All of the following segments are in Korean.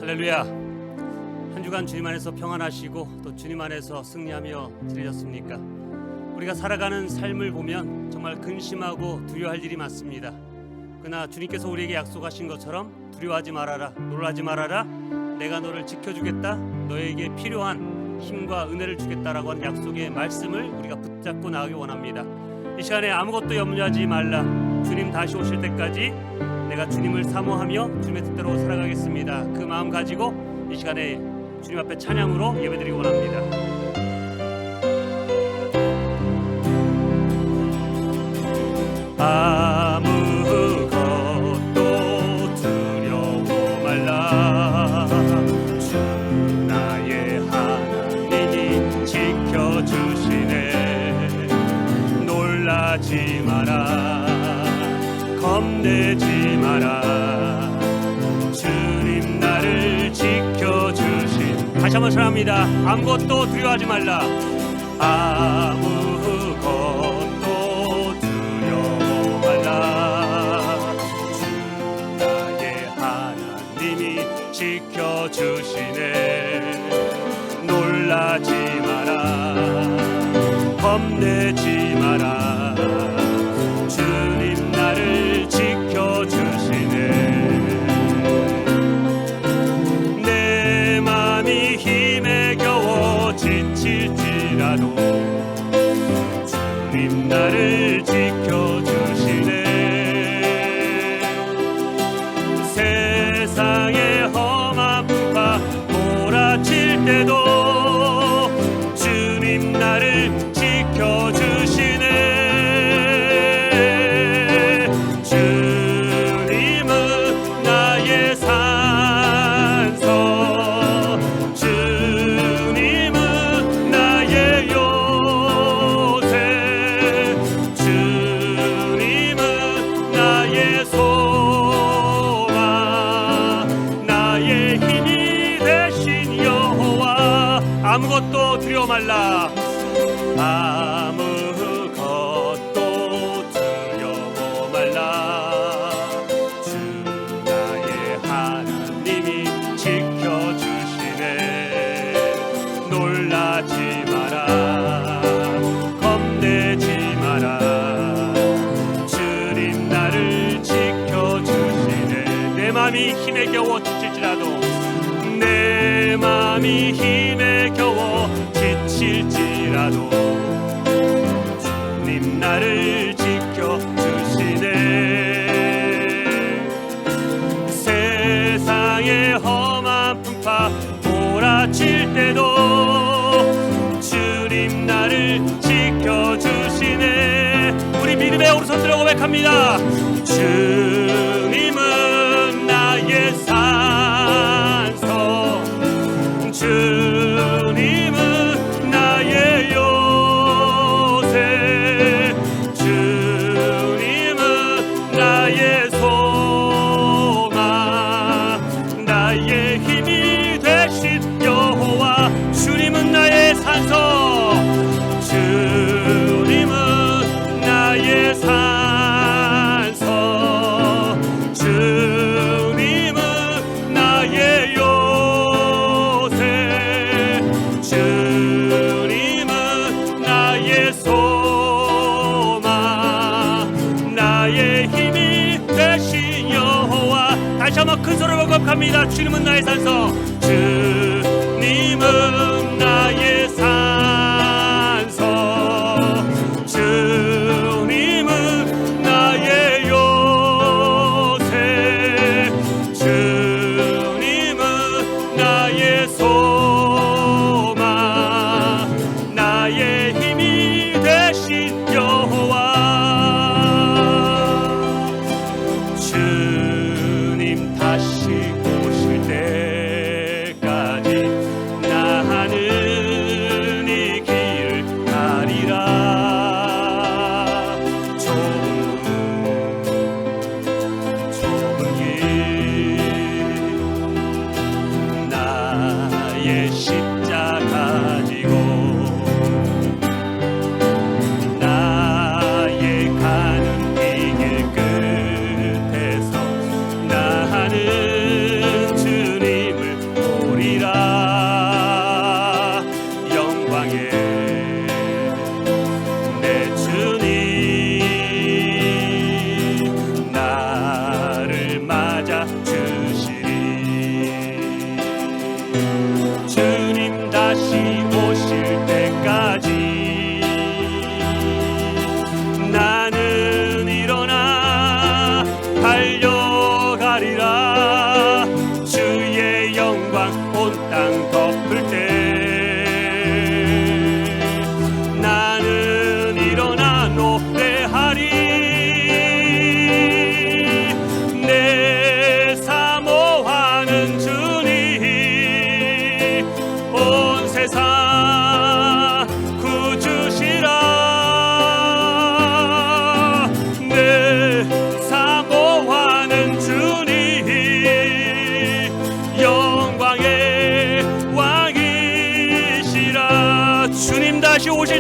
할렐루야. 한 주간 주님 안에서 평안하시고 또 주님 안에서 승리하며 지내셨습니까? 우리가 살아가는 삶을 보면 정말 근심하고 두려워할 일이 많습니다. 그러나 주님께서 우리에게 약속하신 것처럼 두려워하지 말아라, 놀라지 말아라, 내가 너를 지켜주겠다, 너에게 필요한 힘과 은혜를 주겠다라고 하는 약속의 말씀을 우리가 붙잡고 나가기 원합니다. 이 시간에 아무것도 염려하지 말라. 주님 다시 오실 때까지 내가 주님을 사모하며 주님의 뜻대로 살아가겠습니다. 그 마음 가지고 이 시간에 주님 앞에 찬양으로 예배드리기 원합니다. 아무것도 두려워 말라. 주 나의 하나님이 지켜주시네. 놀라지 마라, 겁내지 마라. 주님 나를 지켜주신. 다시 한번 전합니다. 아무것도 두려워하지 말라. 아무것도 두려워 말라. 주 나의 하나님이 지켜주시네. 놀라지 마라, 겁내지 마라. 주님 나를 지켜주시네. 내 맘이 힘에 겨워 지칠지라도 주님 나를 지켜주시네. 세상의 험한 풍파 몰아칠 때도 주님 나를 지켜주시네. 주님은 나의 산성, 주님은 나의 요새, 주님은 나의 소망, 나의 힘이 되신 여호와. 아무것도 두려워 말라. 아무것도 두려워 말라. 주 나의 하나님이 지켜주시네. 놀라지 마라, 겁내지 마라. 주님 나를 지켜주시네. 내 맘이 힘에 겨워 지칠지라도, 내 맘이 힘에 겨워 지칠지라도 주님 나를 지켜주시네. 세상의 험한 풍파 몰아칠 때도 주님 나를 지켜주시네. 우리 믿음의 오른손들어 고백합니다. 주님은 나의 산성, 주님은 나의 요새, 주님은 나의 소망, 나의 힘이 되신 여호와. 주님은 나의 산성, 주님은 나의 산성, 주님은 나의 요새, 주님은 나의 소망, 나의 힘이 되신 여호와. 다시 한번 큰 소리로 고백합니다. 주님은 나의 산성, 주님은 나의 산성, 주님은 나의 요새, 주님은 나의 소망, 나의 힘이 되신 여호와. 주님 다시 오실 때까지 나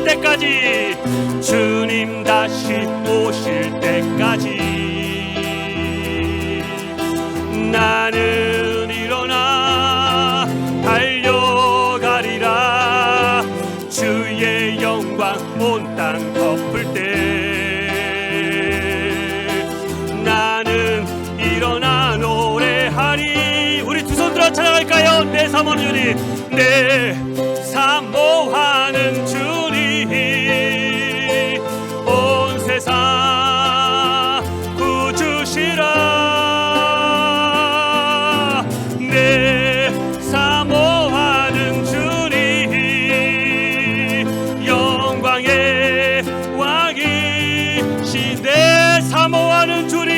때까지, 주님 다시 오실 때까지 나는 일어나 달려가리라. 주의 영광 온 땅 덮을 때 나는 일어나 노래하리. 우리 두 손 들어 찬양할까요? 내 사모하는 주님, 내 사모하는 주님, 온 세상 구주시라. 내 사모하는 주님, 영광의 왕이시. 내 사모하는 주님,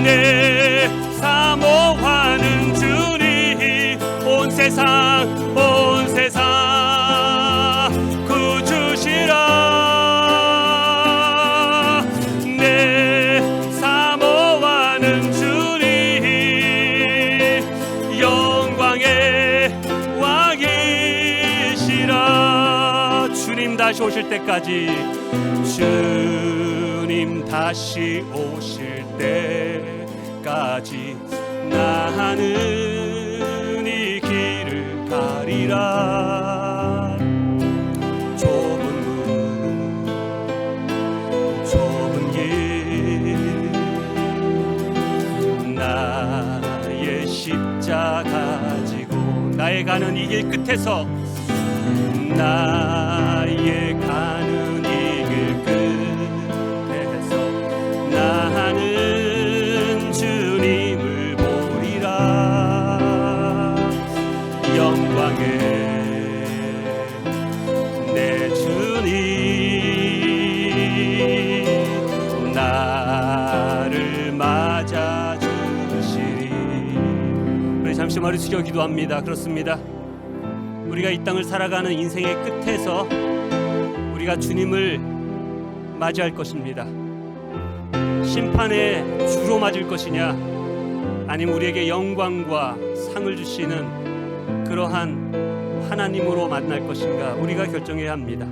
내 사모하는 주님, 온 세상 구주시라. 내 사모하는 주님, 영광의 왕이시라. 주님 다시 오실 때까지, 주님 다시 오실 때까지 나는 이 길을 가리라. 좁은 길, 나의 십자가 지고 나의 가는 이 길 끝에서, 나의 가는 이 길 끝에서 나는 주님을 보리라. 영광의 내 주님, 나를 맞아주시리. 우리 잠시 머리 숙여 기도합니다. 그렇습니다. 우리가 이 땅을 살아가는 인생의 끝에서 우리가 주님을 맞이할 것입니다. 심판의 주로 맞을 것이냐, 아니면 우리에게 영광과 상을 주시는 그러한 하나님으로 만날 것인가, 우리가 결정해야 합니다.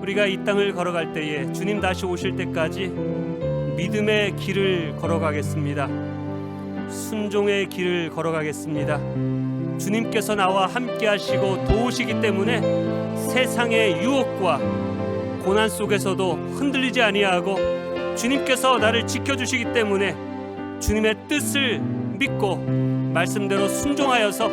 우리가 이 땅을 걸어갈 때에 주님 다시 오실 때까지 믿음의 길을 걸어가겠습니다. 순종의 길을 걸어가겠습니다. 주님께서 나와 함께 하시고 도우시기 때문에 세상의 유혹과 고난 속에서도 흔들리지 아니하고, 주님께서 나를 지켜주시기 때문에 주님의 뜻을 믿고 말씀대로 순종하여서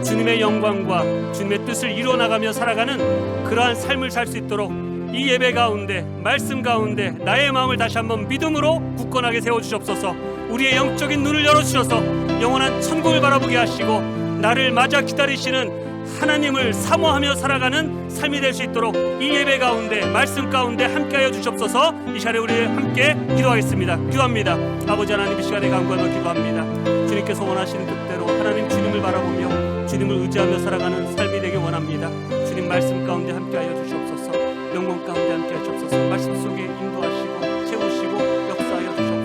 주님의 영광과 주님의 뜻을 이루어나가며 살아가는 그러한 삶을 살 수 있도록 이 예배 가운데, 말씀 가운데 나의 마음을 다시 한번 믿음으로 굳건하게 세워주시옵소서. 우리의 영적인 눈을 열어주셔서 영원한 천국을 바라보게 하시고, 나를 맞아 기다리시는 하나님을 사모하며 살아가는 삶이 될 수 있도록 이 예배 가운데, 말씀 가운데 함께하여 주시옵소서. 이 시간에 우리 함께 기도하겠습니다. 기도합니다. 아버지 하나님, 이 시간에 간구하며 기도합니다. 주님께서 원하시는 뜻대로 하나님 주님을 바라보며 주님을 의지하며 살아가는 삶이 되길 원합니다. 주님 말씀 가운데 함께하여 주시옵소서. 영광 가운데 함께하여 주시옵소서. 말씀 속에 인도하시고 채우시고 역사하여 주시옵소서.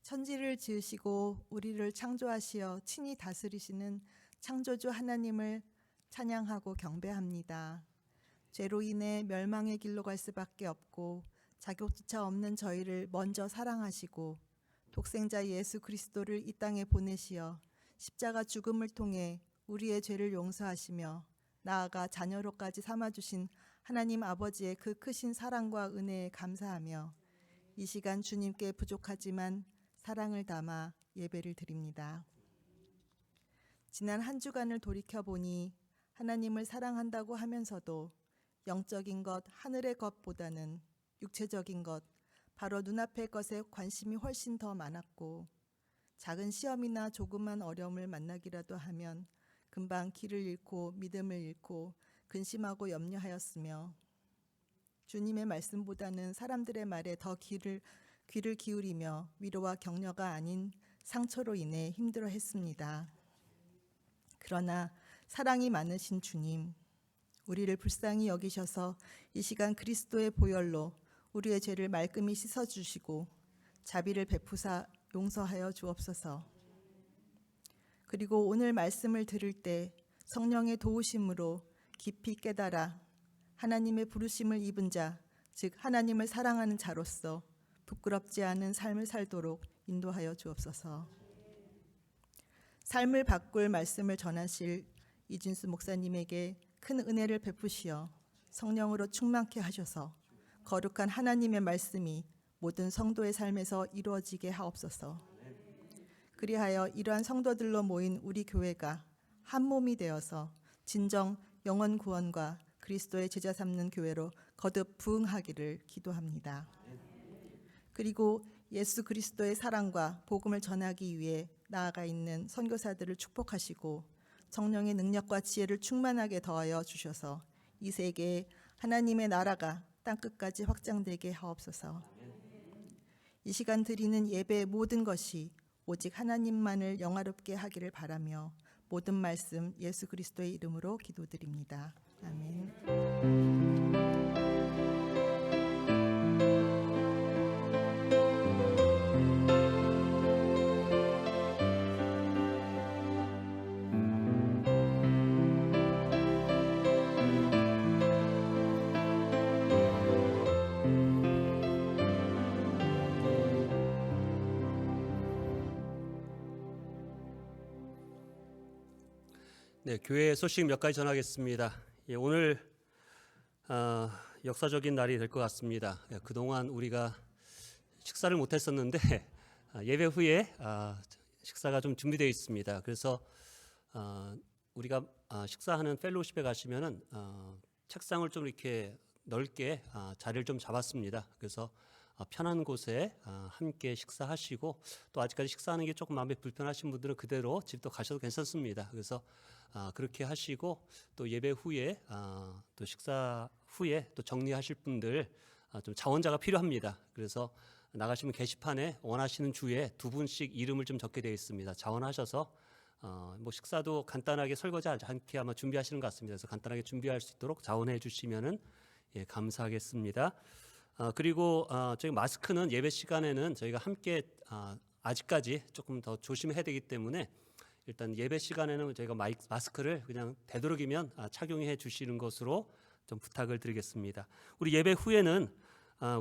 천지를 지으시고 우리를 창조하시어 친히 다스리시는 창조주 하나님을 찬양하고 경배합니다. 죄로 인해 멸망의 길로 갈 수밖에 없고 자격조차 없는 저희를 먼저 사랑하시고 독생자 예수 그리스도를 이 땅에 보내시어 십자가 죽음을 통해 우리의 죄를 용서하시며 나아가 자녀로까지 삼아주신 하나님 아버지의 그 크신 사랑과 은혜에 감사하며 이 시간 주님께 부족하지만 사랑을 담아 예배를 드립니다. 지난 한 주간을 돌이켜보니 하나님을 사랑한다고 하면서도 영적인 것, 하늘의 것보다는 육체적인 것, 바로 눈앞의 것에 관심이 훨씬 더 많았고, 작은 시험이나 조그만 어려움을 만나기라도 하면 금방 길을 잃고 믿음을 잃고 근심하고 염려하였으며, 주님의 말씀보다는 사람들의 말에 더 귀를 귀를 기울이며 위로와 격려가 아닌 상처로 인해 힘들어했습니다. 그러나 사랑이 많으신 주님, 우리를 불쌍히 여기셔서 이 시간 그리스도의 보혈로 우리의 죄를 말끔히 씻어주시고 자비를 베푸사 용서하여 주옵소서. 그리고 오늘 말씀을 들을 때 성령의 도우심으로 깊이 깨달아 하나님의 부르심을 입은 자, 즉 하나님을 사랑하는 자로서 부끄럽지 않은 삶을 살도록 인도하여 주옵소서. 삶을 바꿀 말씀을 전하실 이진수 목사님에게 큰 은혜를 베푸시어 성령으로 충만케 하셔서 거룩한 하나님의 말씀이 모든 성도의 삶에서 이루어지게 하옵소서. 그리하여 이러한 성도들로 모인 우리 교회가 한 몸이 되어서 진정 영혼 구원과 그리스도의 제자 삼는 교회로 거듭 부흥하기를 기도합니다. 그리고 예수 그리스도의 사랑과 복음을 전하기 위해 나아가 있는 선교사들을 축복하시고 성령의 능력과 지혜를 충만하게 더하여 주셔서 이 세계에 하나님의 나라가 땅끝까지 확장되게 하옵소서. 이 시간 드리는 예배의 모든 것이 오직 하나님만을 영화롭게 하기를 바라며 모든 말씀 예수 그리스도의 이름으로 기도드립니다. 아멘. 네, 교회 소식 몇 가지 전하겠습니다. 오늘 역사적인 날이 될 것 같습니다. 그동안 우리가 식사를 못했었는데 예배 후에 식사가 좀 준비되어 있습니다. 그래서 우리가 식사하는 펠로우십에 가시면은 책상을 좀 이렇게 넓게 자리를 좀 잡았습니다. 그래서 편한 곳에 함께 식사하시고 또 아직까지 식사하는 게 조금 마음에 불편하신 분들은 그대로 집도 가셔도 괜찮습니다. 그래서 그렇게 하시고 또 예배 후에 또 식사 후에 또 정리하실 분들 좀 자원자가 필요합니다. 그래서 나가시면 게시판에 원하시는 주에 2분씩 이름을 좀 적게 되어 있습니다. 자원하셔서 뭐 식사도 간단하게 설거지하지 않게 아마 준비하시는 것 같습니다. 그래서 간단하게 준비할 수 있도록 자원해 주시면은 감사하겠습니다. 그리고 저희 마스크는 예배 시간에는 저희가 함께 아직까지 조금 더 조심해야 되기 때문에 일단 예배 시간에는 저희가 마스크를 그냥 되도록이면 착용해 주시는 것으로 좀 부탁을 드리겠습니다. 우리 예배 후에는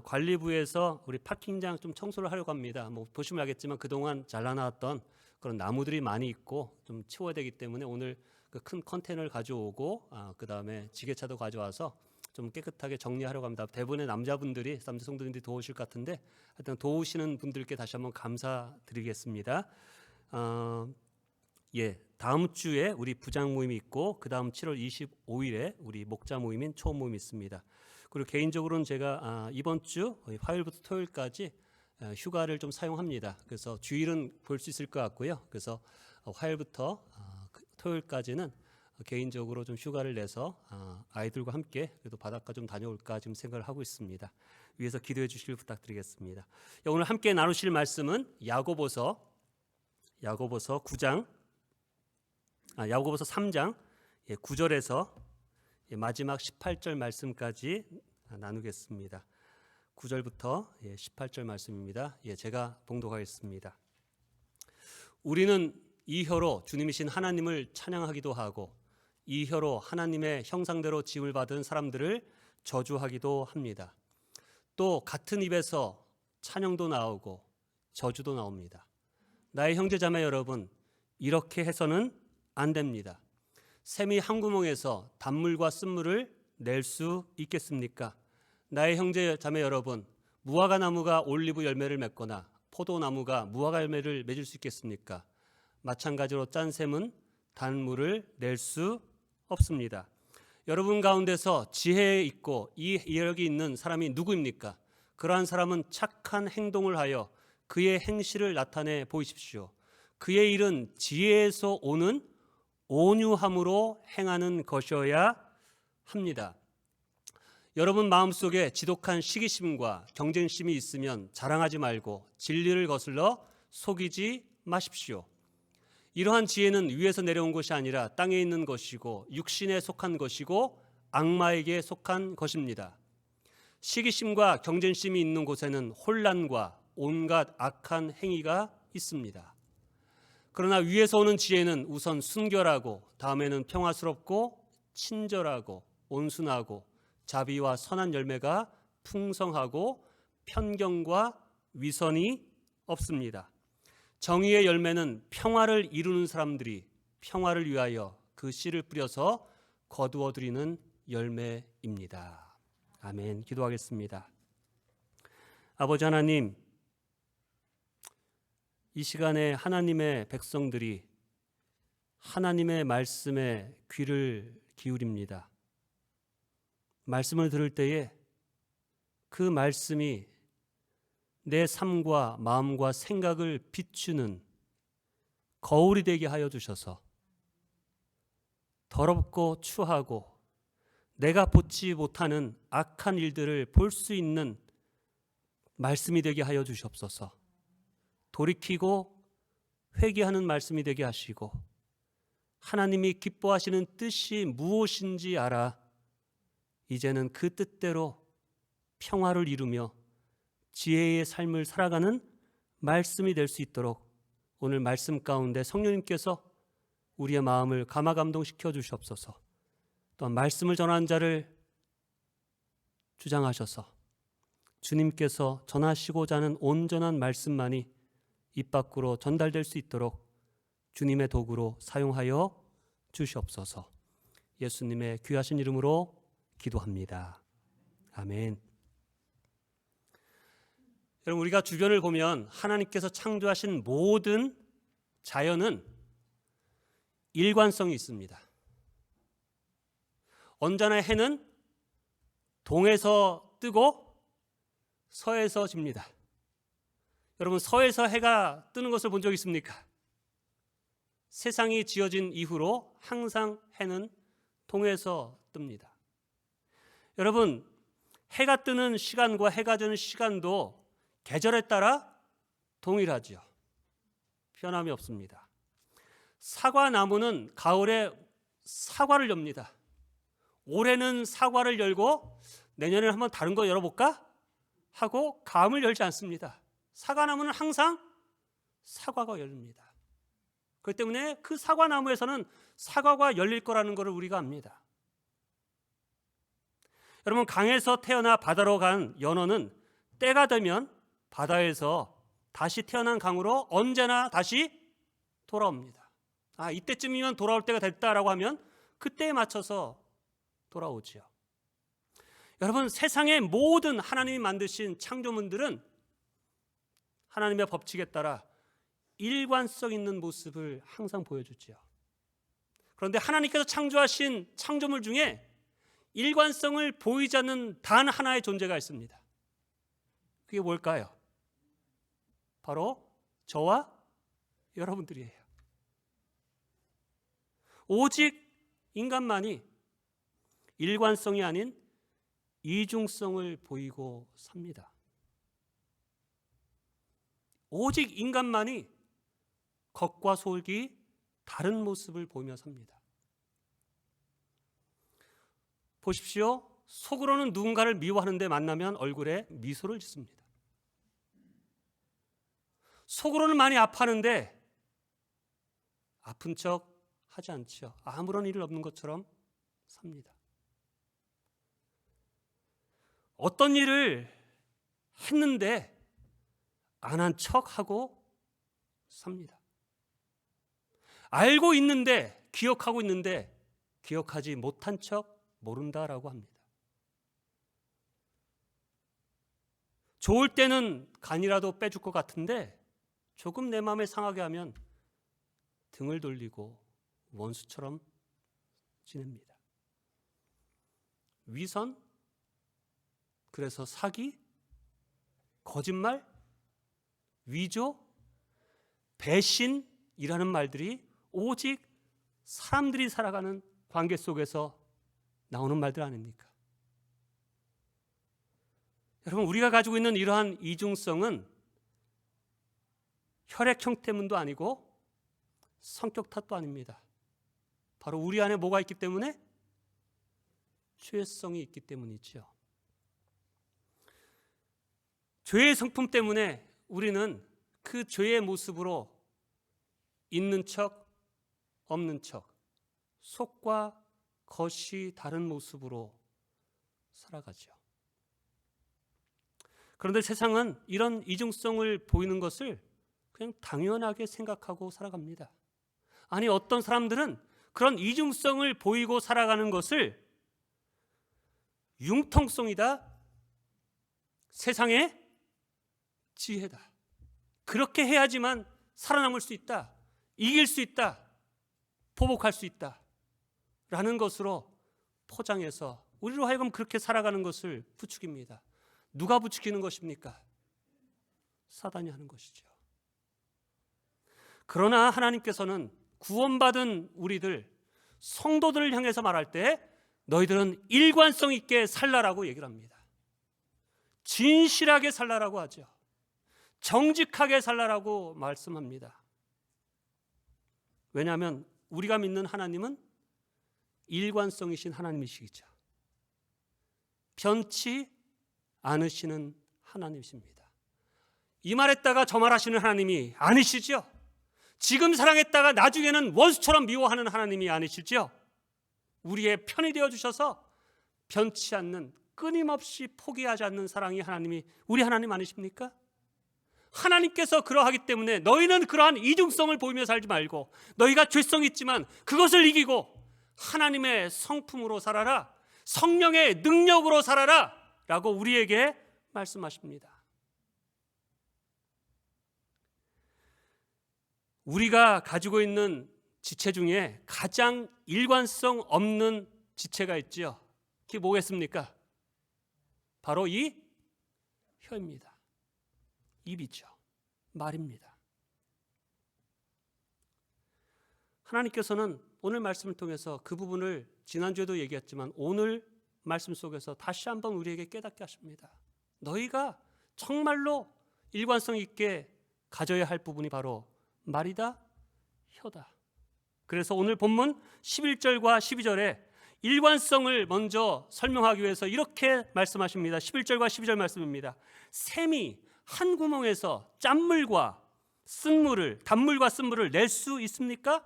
관리부에서 우리 파킹장 좀 청소를 하려고 합니다. 뭐 보시면 알겠지만 그동안 잘라놨던 그런 나무들이 많이 있고 좀 치워야 되기 때문에 오늘 그 큰 컨테이너를 가져오고 그 다음에 지게차도 가져와서 좀 깨끗하게 정리하려고 합니다. 대부분의 남자분들이 남자 성도님들이 도우실 것 같은데 하여튼 도우시는 분들께 다시 한번 감사드리겠습니다. 다음 주에 우리 부장 모임이 있고 그 다음 7월 25일에 우리 목자 모임인 초원 모임이 있습니다. 그리고 개인적으로는 제가 이번 주 화요일부터 토요일까지 휴가를 좀 사용합니다. 그래서 주일은 볼 수 있을 것 같고요. 그래서 화요일부터 토요일까지는 개인적으로 좀 휴가를 내서 아이들과 함께 그래도 바닷가 좀 다녀올까 지금 생각을 하고 있습니다. 위에서 기도해 주시길 부탁드리겠습니다. 오늘 함께 나누실 말씀은 야고보서 9장 야고보서 3장 9절에서 마지막 18절 말씀까지 나누겠습니다. 9절부터 18절 말씀입니다. 제가 봉독하겠습니다. 우리는 이 혀로 주님이신 하나님을 찬양하기도 하고 이 혀로 하나님의 형상대로 지음을 받은 사람들을 저주하기도 합니다. 또 같은 입에서 찬양도 나오고 저주도 나옵니다. 나의 형제자매 여러분, 이렇게 해서는 안 됩니다. 샘이 한 구멍에서 단물과 쓴물을 낼 수 있겠습니까? 나의 형제자매 여러분, 무화과 나무가 올리브 열매를 맺거나 포도나무가 무화과 열매를 맺을 수 있겠습니까? 마찬가지로 짠 샘은 단물을 낼 수 없습니다. 여러분 가운데서 지혜 있고 이해력이 있는 사람이 누구입니까? 그러한 사람은 착한 행동을 하여 그의 행실을 나타내 보이십시오. 그의 일은 지혜에서 오는 온유함으로 행하는 것이어야 합니다. 여러분 마음속에 지독한 시기심과 경쟁심이 있으면 자랑하지 말고 진리를 거슬러 속이지 마십시오. 이러한 지혜는 위에서 내려온 것이 아니라 땅에 있는 것이고 육신에 속한 것이고 악마에게 속한 것입니다. 시기심과 경쟁심이 있는 곳에는 혼란과 온갖 악한 행위가 있습니다. 그러나 위에서 오는 지혜는 우선 순결하고 다음에는 평화스럽고 친절하고 온순하고 자비와 선한 열매가 풍성하고 편견과 위선이 없습니다. 정의의 열매는 평화를 이루는 사람들이 평화를 위하여 그 씨를 뿌려서 거두어들이는 열매입니다. 아멘. 기도하겠습니다. 아버지 하나님, 이 시간에 하나님의 백성들이 하나님의 말씀에 귀를 기울입니다. 말씀을 들을 때에 그 말씀이 내 삶과 마음과 생각을 비추는 거울이 되게 하여 주셔서 더럽고 추하고 내가 보지 못하는 악한 일들을 볼 수 있는 말씀이 되게 하여 주시옵소서. 돌이키고 회개하는 말씀이 되게 하시고 하나님이 기뻐하시는 뜻이 무엇인지 알아 이제는 그 뜻대로 평화를 이루며 지혜의 삶을 살아가는 말씀이 될 수 있도록 오늘 말씀 가운데 성령님께서 우리의 마음을 감화감동시켜 주시옵소서. 또한 말씀을 전하는 자를 주장하셔서 주님께서 전하시고자 하는 온전한 말씀만이 입 밖으로 전달될 수 있도록 주님의 도구로 사용하여 주시옵소서. 예수님의 귀하신 이름으로 기도합니다. 아멘. 여러분, 우리가 주변을 보면 하나님께서 창조하신 모든 자연은 일관성이 있습니다. 언제나 해는 동에서 뜨고 서에서 집니다. 여러분, 서에서 해가 뜨는 것을 본 적 있습니까? 세상이 지어진 이후로 항상 해는 동에서 뜹니다. 여러분, 해가 뜨는 시간과 해가 지는 시간도 계절에 따라 동일하죠. 변함이 없습니다. 사과나무는 가을에 사과를 엽니다. 올해는 사과를 열고 내년에 한번 다른 거 열어볼까? 하고 감을 열지 않습니다. 사과나무는 항상 사과가 열립니다. 그렇기 때문에 그 사과나무에서는 사과가 열릴 거라는 것을 우리가 압니다. 여러분, 강에서 태어나 바다로 간 연어는 때가 되면 바다에서 다시 태어난 강으로 언제나 다시 돌아옵니다. 이때쯤이면 돌아올 때가 됐다라고 하면 그때에 맞춰서 돌아오지요. 여러분, 세상의 모든 하나님이 만드신 창조물들은 하나님의 법칙에 따라 일관성 있는 모습을 항상 보여주지요. 그런데 하나님께서 창조하신 창조물 중에 일관성을 보이지 않는 단 하나의 존재가 있습니다. 그게 뭘까요? 바로 저와 여러분들이에요. 오직 인간만이 일관성이 아닌 이중성을 보이고 삽니다. 오직 인간만이 겉과 속이 다른 모습을 보이며 삽니다. 보십시오. 속으로는 누군가를 미워하는데 만나면 얼굴에 미소를 짓습니다. 속으로는 많이 아파하는데 아픈 척 하지 않죠. 아무런 일 없는 것처럼 삽니다. 어떤 일을 했는데 안 한 척하고 삽니다. 알고 있는데, 기억하고 있는데 기억하지 못한 척 모른다라고 합니다. 좋을 때는 간이라도 빼줄 것 같은데 조금 내 마음에 상하게 하면 등을 돌리고 원수처럼 지냅니다. 위선, 그래서 사기, 거짓말, 위조, 배신이라는 말들이 오직 사람들이 살아가는 관계 속에서 나오는 말들 아닙니까? 여러분, 우리가 가지고 있는 이러한 이중성은 혈액형 때문도 아니고 성격 탓도 아닙니다. 바로 우리 안에 뭐가 있기 때문에? 죄성이 있기 때문이죠. 죄의 성품 때문에 우리는 그 죄의 모습으로 있는 척, 없는 척, 속과 겉이 다른 모습으로 살아가죠. 그런데 세상은 이런 이중성을 보이는 것을 그냥 당연하게 생각하고 살아갑니다. 아니, 어떤 사람들은 그런 이중성을 보이고 살아가는 것을 융통성이다, 세상의 지혜다, 그렇게 해야지만 살아남을 수 있다, 이길 수 있다, 보복할 수 있다 라는 것으로 포장해서 우리로 하여금 그렇게 살아가는 것을 부추깁니다. 누가 부추기는 것입니까? 사단이 하는 것이죠. 그러나 하나님께서는 구원받은 우리들, 성도들을 향해서 말할 때 너희들은 일관성 있게 살라라고 얘기를 합니다. 진실하게 살라라고 하죠. 정직하게 살라라고 말씀합니다. 왜냐하면 우리가 믿는 하나님은 일관성이신 하나님이시죠. 변치 않으시는 하나님이십니다. 이 말했다가 저 말하시는 하나님이 아니시죠. 지금 사랑했다가 나중에는 원수처럼 미워하는 하나님이 아니시죠. 우리의 편이 되어주셔서 변치 않는, 끊임없이 포기하지 않는 사랑이 하나님이 우리 하나님 아니십니까? 하나님께서 그러하기 때문에 너희는 그러한 이중성을 보이며 살지 말고 너희가 죄성이 있지만 그것을 이기고 하나님의 성품으로 살아라, 성령의 능력으로 살아라 라고 우리에게 말씀하십니다. 우리가 가지고 있는 지체 중에 가장 일관성 없는 지체가 있죠. 그게 뭐겠습니까? 바로 이 혀입니다. 입이죠. 말입니다. 하나님께서는 오늘 말씀을 통해서 그 부분을 지난주에도 얘기했지만 오늘 말씀 속에서 다시 한번 우리에게 깨닫게 하십니다. 너희가 정말로 일관성 있게 가져야 할 부분이 바로 말이다, 혀다. 그래서 오늘 본문 11절과 12절에 일관성을 먼저 설명하기 위해서 이렇게 말씀하십니다. 11절과 12절 말씀입니다. 샘이 한 구멍에서 짠물과 쓴물을, 단물과 쓴물을 낼 수 있습니까?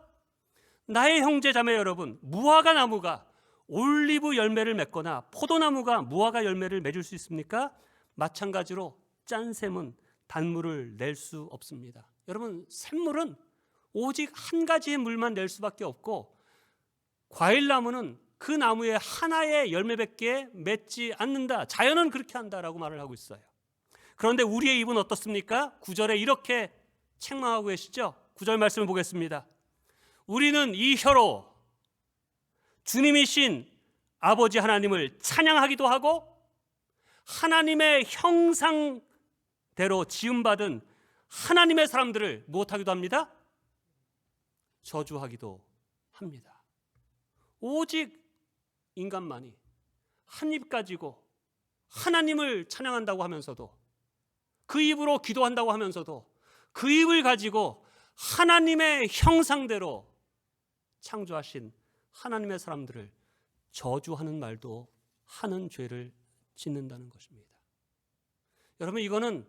나의 형제 자매 여러분, 무화과 나무가 올리브 열매를 맺거나 포도나무가 무화과 열매를 맺을 수 있습니까? 마찬가지로 짠 샘은 단물을 낼 수 없습니다. 여러분, 샘물은 오직 한 가지의 물만 낼 수밖에 없고 과일나무는 그 나무에 하나의 열매밖에 맺지 않는다. 자연은 그렇게 한다라고 말을 하고 있어요. 그런데 우리의 입은 어떻습니까? 9절에 이렇게 책망하고 계시죠? 9절 말씀을 보겠습니다. 우리는 이 혀로 주님이신 아버지 하나님을 찬양하기도 하고 하나님의 형상대로 지음받은 하나님의 사람들을 무엇하기도 합니다? 저주하기도 합니다. 오직 인간만이 한 입 가지고 하나님을 찬양한다고 하면서도 그 입으로 기도한다고 하면서도 그 입을 가지고 하나님의 형상대로 창조하신 하나님의 사람들을 저주하는 말도 하는 죄를 짓는다는 것입니다. 여러분, 이거는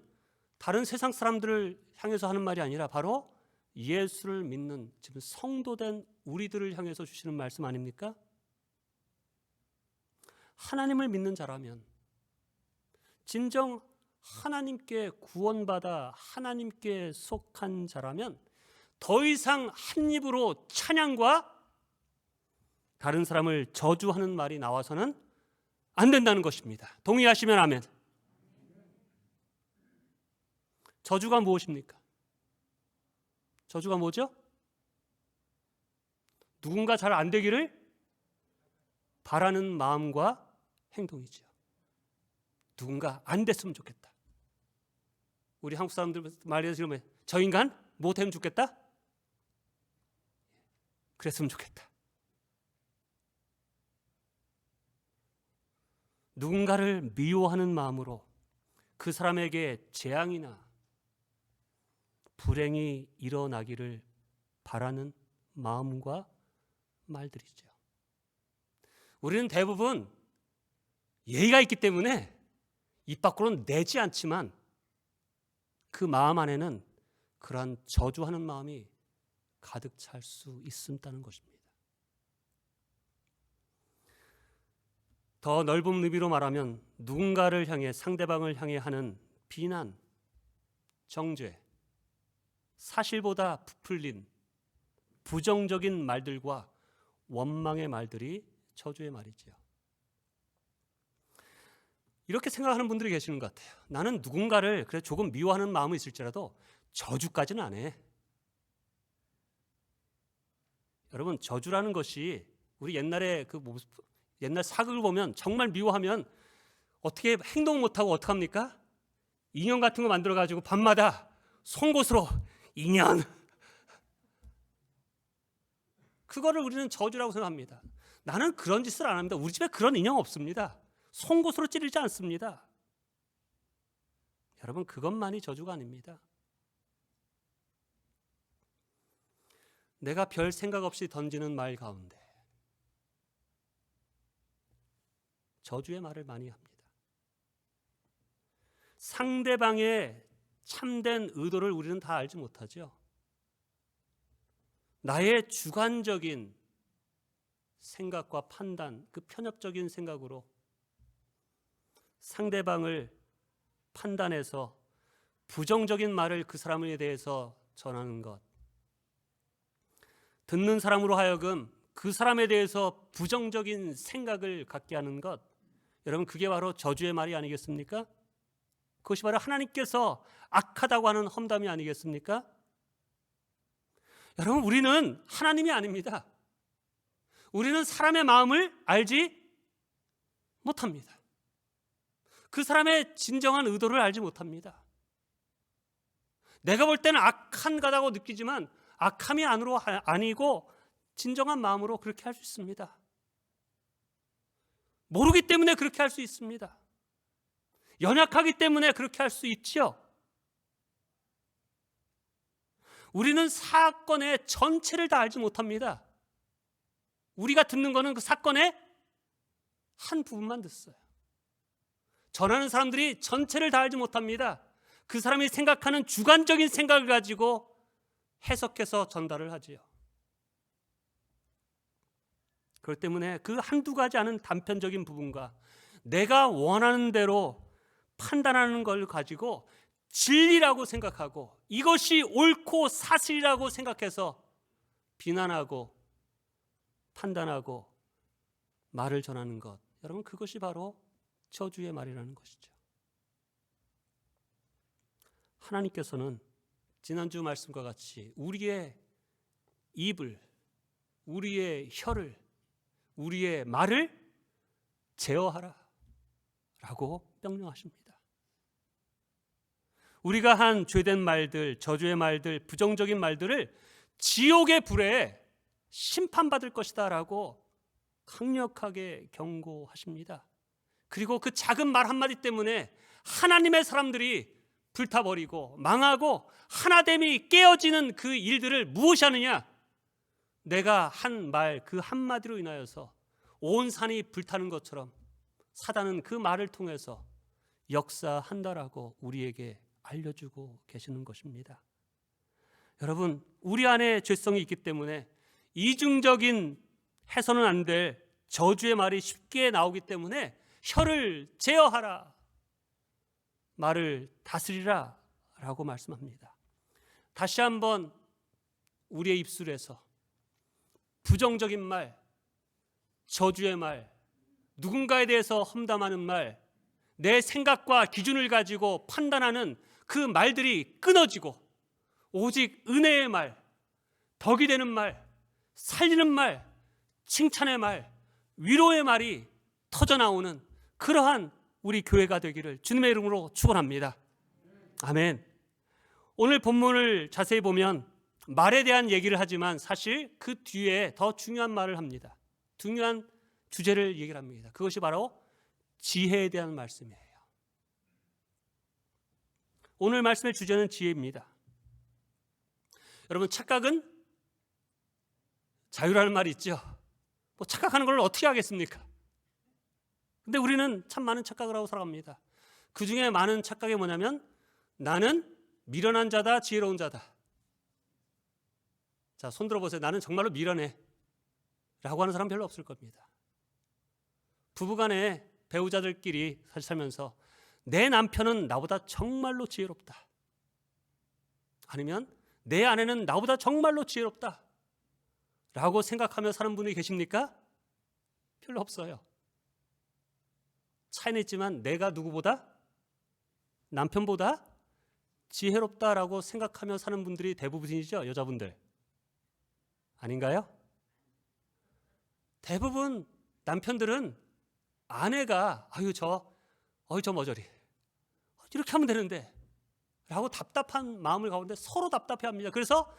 다른 세상 사람들을 향해서 하는 말이 아니라 바로 예수를 믿는 지금 성도된 우리들을 향해서 주시는 말씀 아닙니까? 하나님을 믿는 자라면, 진정 하나님께 구원받아 하나님께 속한 자라면 더 이상 한 입으로 찬양과 다른 사람을 저주하는 말이 나와서는 안 된다는 것입니다. 동의하시면 아멘. 저주가 무엇입니까? 저주가 뭐죠? 누군가 잘 안 되기를 바라는 마음과 행동이죠. 누군가 안 됐으면 좋겠다. 우리 한국 사람들 말해서 지금 저 인간 못하면 좋겠다? 그랬으면 좋겠다. 누군가를 미워하는 마음으로 그 사람에게 재앙이나 불행이 일어나기를 바라는 마음과 말들이죠. 우리는 대부분 예의가 있기 때문에 입 밖으로는 내지 않지만 그 마음 안에는 그러한 저주하는 마음이 가득 찰 수 있다는 것입니다. 더 넓은 의미로 말하면 누군가를 향해, 상대방을 향해 하는 비난, 정죄, 사실보다 부풀린 부정적인 말들과 원망의 말들이 저주의 말이지요. 이렇게 생각하는 분들이 계시는 것 같아요. 나는 누군가를 그래 조금 미워하는 마음이 있을지라도 저주까지는 안 해. 여러분, 저주라는 것이 우리 옛날에 옛날 사극을 보면 정말 미워하면 어떻게 행동 못하고 어떡합니까? 인형 같은 거 만들어가지고 밤마다 송곳으로 인연, 그거를 우리는 저주라고 생각합니다. 나는 그런 짓을 안 합니다. 우리 집에 그런 인형 없습니다. 송곳으로 찌르지 않습니다. 여러분, 그것만이 저주가 아닙니다. 내가 별 생각 없이 던지는 말 가운데 저주의 말을 많이 합니다. 상대방의 참된 의도를 우리는 다 알지 못하죠. 나의 주관적인 생각과 판단, 그 편협적인 생각으로 상대방을 판단해서 부정적인 말을 그 사람에 대해서 전하는 것, 듣는 사람으로 하여금 그 사람에 대해서 부정적인 생각을 갖게 하는 것, 여러분, 그게 바로 저주의 말이 아니겠습니까? 그것이 바로 하나님께서 악하다고 하는 험담이 아니겠습니까? 여러분, 우리는 하나님이 아닙니다. 우리는 사람의 마음을 알지 못합니다. 그 사람의 진정한 의도를 알지 못합니다. 내가 볼 때는 악한 거라고 느끼지만 악함이 아니고 진정한 마음으로 그렇게 할 수 있습니다. 모르기 때문에 그렇게 할 수 있습니다. 연약하기 때문에 그렇게 할 수 있죠. 우리는 사건의 전체를 다 알지 못합니다. 우리가 듣는 거는 그 사건의 한 부분만 듣어요. 전하는 사람들이 전체를 다 알지 못합니다. 그 사람이 생각하는 주관적인 생각을 가지고 해석해서 전달을 하지요. 그렇기 때문에 그 한두 가지 않은 단편적인 부분과 내가 원하는 대로 판단하는 걸 가지고 진리라고 생각하고 이것이 옳고 사실이라고 생각해서 비난하고 판단하고 말을 전하는 것, 여러분, 그것이 바로 저주의 말이라는 것이죠. 하나님께서는 지난주 말씀과 같이 우리의 입을, 우리의 혀를, 우리의 말을 제어하라 라고 명령하십니다. 우리가 한 죄된 말들, 저주의 말들, 부정적인 말들을 지옥의 불에 심판받을 것이다 라고 강력하게 경고하십니다. 그리고 그 작은 말 한마디 때문에 하나님의 사람들이 불타버리고 망하고 하나됨이 깨어지는 그 일들을 무엇이 하느냐? 내가 한 말, 그 한마디로 인하여서 온 산이 불타는 것처럼 사단은 그 말을 통해서 역사한다라고 우리에게 알려주고 계시는 것입니다. 여러분, 우리 안에 죄성이 있기 때문에 이중적인 해서는 안 될 저주의 말이 쉽게 나오기 때문에 혀를 제어하라, 말을 다스리라 라고 말씀합니다. 다시 한번 우리의 입술에서 부정적인 말, 저주의 말, 누군가에 대해서 험담하는 말, 내 생각과 기준을 가지고 판단하는 그 말들이 끊어지고 오직 은혜의 말, 덕이 되는 말, 살리는 말, 칭찬의 말, 위로의 말이 터져나오는 그러한 우리 교회가 되기를 주님의 이름으로 축원합니다. 아멘. 오늘 본문을 자세히 보면 말에 대한 얘기를 하지만 사실 그 뒤에 더 중요한 말을 합니다. 중요한 주제를 얘기를 합니다. 그것이 바로 지혜에 대한 말씀이에요. 오늘 말씀의 주제는 지혜입니다. 여러분, 착각은 자유라는 말이 있죠. 뭐 착각하는 걸 어떻게 하겠습니까? 근데 우리는 참 많은 착각을 하고 살아갑니다. 그 중에 많은 착각이 뭐냐면 나는 미련한 자다, 지혜로운 자다. 자, 손 들어보세요. 나는 정말로 미련해 라고 하는 사람 별로 없을 겁니다. 부부간에 배우자들끼리 살면서 내 남편은 나보다 정말로 지혜롭다, 아니면 내 아내는 나보다 정말로 지혜롭다 라고 생각하며 사는 분이 계십니까? 별로 없어요. 차이는 있지만 내가 누구보다, 남편보다 지혜롭다라고 생각하며 사는 분들이 대부분이죠. 여자분들 아닌가요? 대부분 남편들은 아내가 저 머저리 이렇게 하면 되는데 라고 답답한 마음을 가운데 서로 답답해합니다. 그래서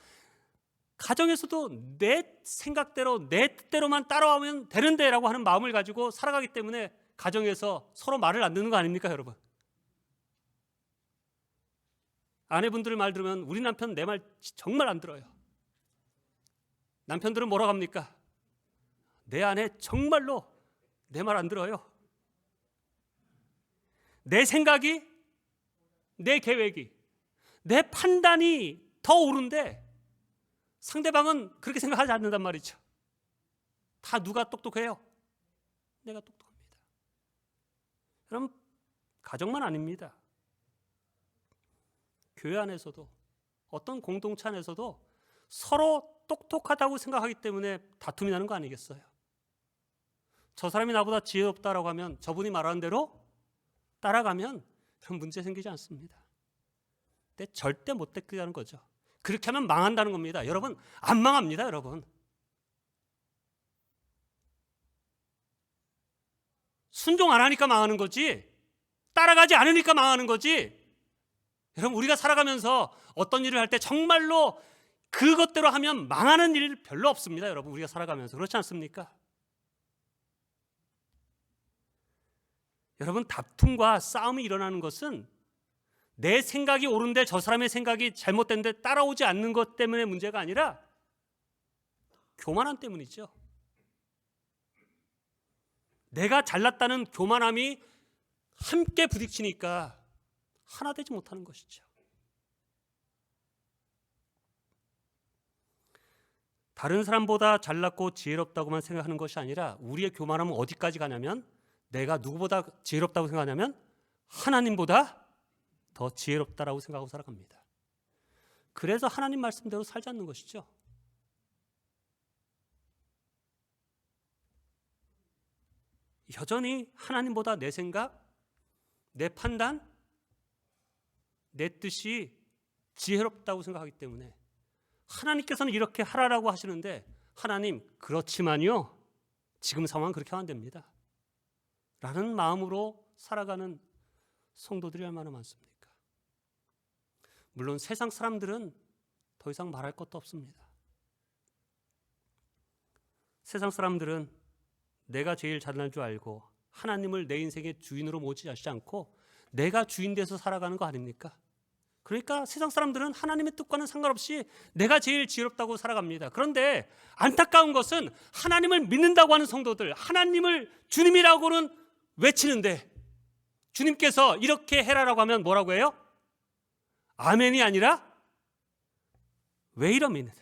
가정에서도 내 생각대로 내 뜻대로만 따라오면 되는데 라고 하는 마음을 가지고 살아가기 때문에 가정에서 서로 말을 안 듣는 거 아닙니까, 여러분? 아내분들 말 들으면 우리 남편 내 말 정말 안 들어요. 남편들은 뭐라고 합니까? 내 아내 정말로 내 말 안 들어요. 내 생각이, 내 계획이, 내 판단이 더 옳은데 상대방은 그렇게 생각하지 않는단 말이죠. 다 누가 똑똑해요? 내가 똑똑합니다. 여러분, 가정만 아닙니다. 교회 안에서도, 어떤 공동체 안에서도 서로 똑똑하다고 생각하기 때문에 다툼이 나는 거 아니겠어요? 저 사람이 나보다 지혜롭다라고 하면 저분이 말하는 대로 따라가면 그런 문제 생기지 않습니다. 근데 절대 못 되는 거죠. 그렇게 하면 망한다는 겁니다. 여러분, 안 망합니다, 여러분. 순종 안 하니까 망하는 거지, 따라가지 않으니까 망하는 거지. 여러분, 우리가 살아가면서 어떤 일을 할 때 정말로 그것대로 하면 망하는 일 별로 없습니다. 여러분, 우리가 살아가면서 그렇지 않습니까? 여러분, 다툼과 싸움이 일어나는 것은 내 생각이 옳은데 저 사람의 생각이 잘못된데 따라오지 않는 것 때문에 문제가 아니라 교만함 때문이죠. 내가 잘났다는 교만함이 함께 부딪히니까 하나 되지 못하는 것이죠. 다른 사람보다 잘났고 지혜롭다고만 생각하는 것이 아니라 우리의 교만함은 어디까지 가냐면 내가 누구보다 지혜롭다고 생각하냐면 하나님보다 더 지혜롭다라고 생각하고 살아갑니다. 그래서 하나님 말씀대로 살지 않는 것이죠. 여전히 하나님보다 내 생각, 내 판단, 내 뜻이 지혜롭다고 생각하기 때문에 하나님께서는 이렇게 하라라고 하시는데 하나님, 그렇지만요, 지금 상황은 그렇게 하면 안 됩니다 라는 마음으로 살아가는 성도들이 얼마나 많습니까? 물론 세상 사람들은 더 이상 말할 것도 없습니다. 세상 사람들은 내가 제일 잘난 줄 알고 하나님을 내 인생의 주인으로 모시지 않고 내가 주인 돼서 살아가는 거 아닙니까? 그러니까 세상 사람들은 하나님의 뜻과는 상관없이 내가 제일 지혜롭다고 살아갑니다. 그런데 안타까운 것은 하나님을 믿는다고 하는 성도들, 하나님을 주님이라고는 외치는데 주님께서 이렇게 해라라고 하면 뭐라고 해요? 아멘이 아니라 왜 이러면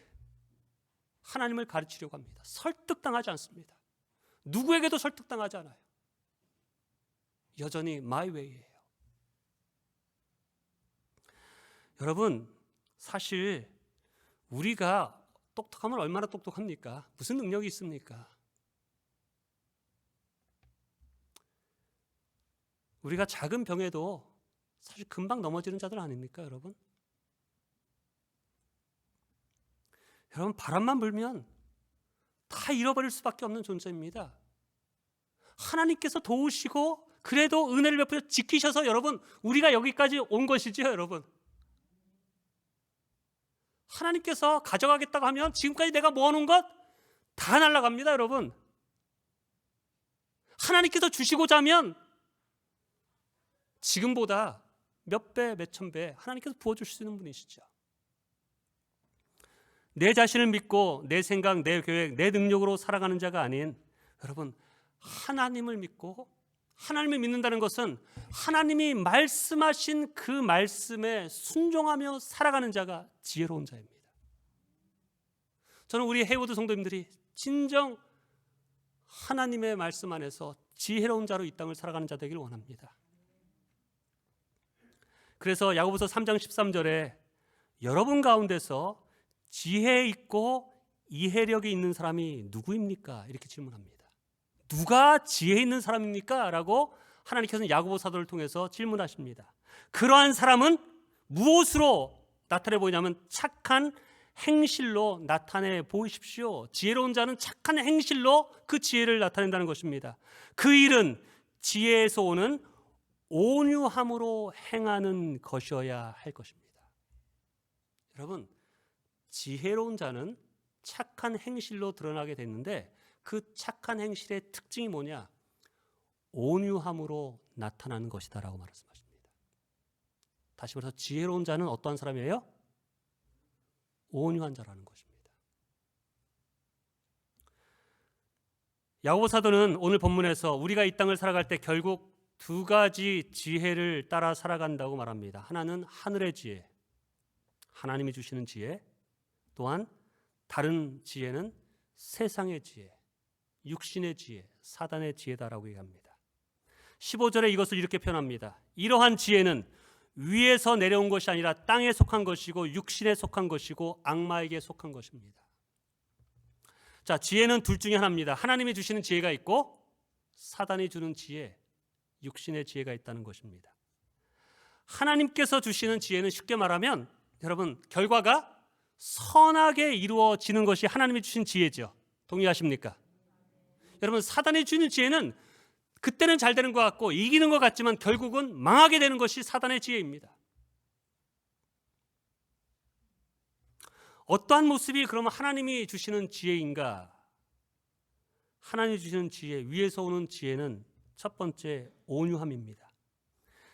하나님을 가르치려고 합니다. 설득당하지 않습니다. 누구에게도 설득당하지 않아요. 여전히 my way예요. 여러분, 사실 우리가 똑똑하면 얼마나 똑똑합니까? 무슨 능력이 있습니까? 우리가 작은 병에도 사실 금방 넘어지는 자들 아닙니까, 여러분? 여러분, 바람만 불면 다 잃어버릴 수밖에 없는 존재입니다. 하나님께서 도우시고 그래도 은혜를 베풀어 지키셔서 여러분, 우리가 여기까지 온 것이지요, 여러분. 하나님께서 가져가겠다고 하면 지금까지 내가 모아놓은 것 다 날아갑니다, 여러분. 하나님께서 주시고자 하면 지금보다 몇 배, 몇천 배 하나님께서 부어주실 수 있는 분이시죠. 내 자신을 믿고 내 생각, 내 계획, 내 능력으로 살아가는 자가 아닌 여러분 하나님을 믿고 하나님을 믿는다는 것은 하나님이 말씀하신 그 말씀에 순종하며 살아가는 자가 지혜로운 자입니다. 저는 우리 헤이워드 성도님들이 진정 하나님의 말씀 안에서 지혜로운 자로 이 땅을 살아가는 자 되기를 원합니다. 그래서 야고보서 3장 13절에 여러분 가운데서 지혜 있고 이해력이 있는 사람이 누구입니까? 이렇게 질문합니다. 누가 지혜 있는 사람입니까? 라고 하나님께서는 야고보 사도를 통해서 질문하십니다. 그러한 사람은 무엇으로 나타내 보이냐면 착한 행실로 나타내 보이십시오. 지혜로운 자는 착한 행실로 그 지혜를 나타낸다는 것입니다. 그 일은 지혜에서 오는 온유함으로 행하는 것이어야 할 것입니다. 여러분, 지혜로운 자는 착한 행실로 드러나게 됐는데 그 착한 행실의 특징이 뭐냐? 온유함으로 나타나는 것이다라고 말씀하십니다. 다시 말해서 지혜로운 자는 어떠한 사람이에요? 온유한 자라는 것입니다. 야고보 사도는 오늘 본문에서 우리가 이 땅을 살아갈 때 결국 두 가지 지혜를 따라 살아간다고 말합니다. 하나는 하늘의 지혜, 하나님이 주시는 지혜, 또한 다른 지혜는 세상의 지혜, 육신의 지혜, 사단의 지혜다라고 얘기합니다. 15절에 이것을 이렇게 표현합니다. 이러한 지혜는 위에서 내려온 것이 아니라 땅에 속한 것이고 육신에 속한 것이고 악마에게 속한 것입니다. 자, 지혜는 둘 중에 하나입니다. 하나님이 주시는 지혜가 있고 사단이 주는 지혜, 육신의 지혜가 있다는 것입니다. 하나님께서 주시는 지혜는 쉽게 말하면 여러분 결과가 선하게 이루어지는 것이 하나님이 주신 지혜죠. 동의하십니까? 여러분 사단이 주는 지혜는 그때는 잘 되는 것 같고 이기는 것 같지만 결국은 망하게 되는 것이 사단의 지혜입니다. 어떠한 모습이 그러면 하나님이 주시는 지혜인가? 하나님이 주시는 지혜, 위에서 오는 지혜는 첫 번째 온유함입니다.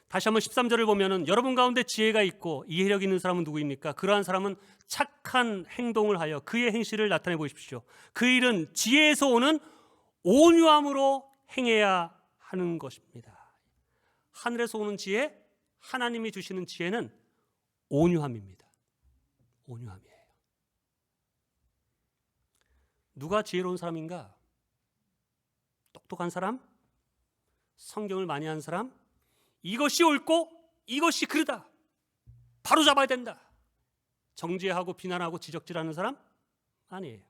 다시 한번 13절을 보면은 여러분 가운데 지혜가 있고 이해력 있는 사람은 누구입니까? 그러한 사람은 착한 행동을 하여 그의 행실을 나타내 보십시오. 그 일은 지혜에서 오는 온유함으로 행해야 하는 것입니다. 하늘에서 오는 지혜, 하나님이 주시는 지혜는 온유함입니다. 온유함이에요. 누가 지혜로운 사람인가? 똑똑한 사람? 성경을 많이 한 사람? 이것이 옳고 이것이 그르다. 바로 잡아야 된다. 정죄하고 비난하고 지적질하는 사람? 아니에요.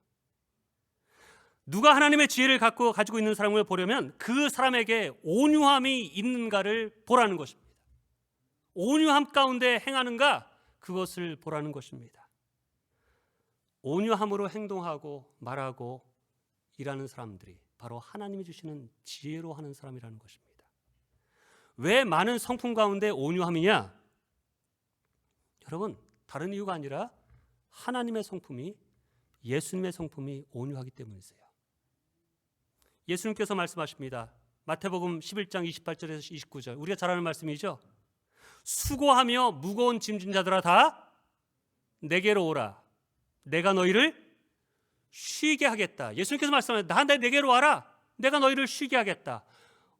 누가 하나님의 지혜를 가지고 있는 사람을 보려면 그 사람에게 온유함이 있는가를 보라는 것입니다. 온유함 가운데 행하는가? 그것을 보라는 것입니다. 온유함으로 행동하고 말하고 일하는 사람들이 바로 하나님이 주시는 지혜로 하는 사람이라는 것입니다. 왜 많은 성품 가운데 온유함이냐? 여러분 다른 이유가 아니라 하나님의 성품이 예수님의 성품이 온유하기 때문이세요. 예수님께서 말씀하십니다. 마태복음 11장 28절에서 29절 우리가 잘 아는 말씀이죠. 수고하며 무거운 짐진 자들아 다 내게로 오라. 내가 너희를 쉬게 하겠다. 예수님께서 말씀하셨다. 내게로 와라. 내가 너희를 쉬게 하겠다.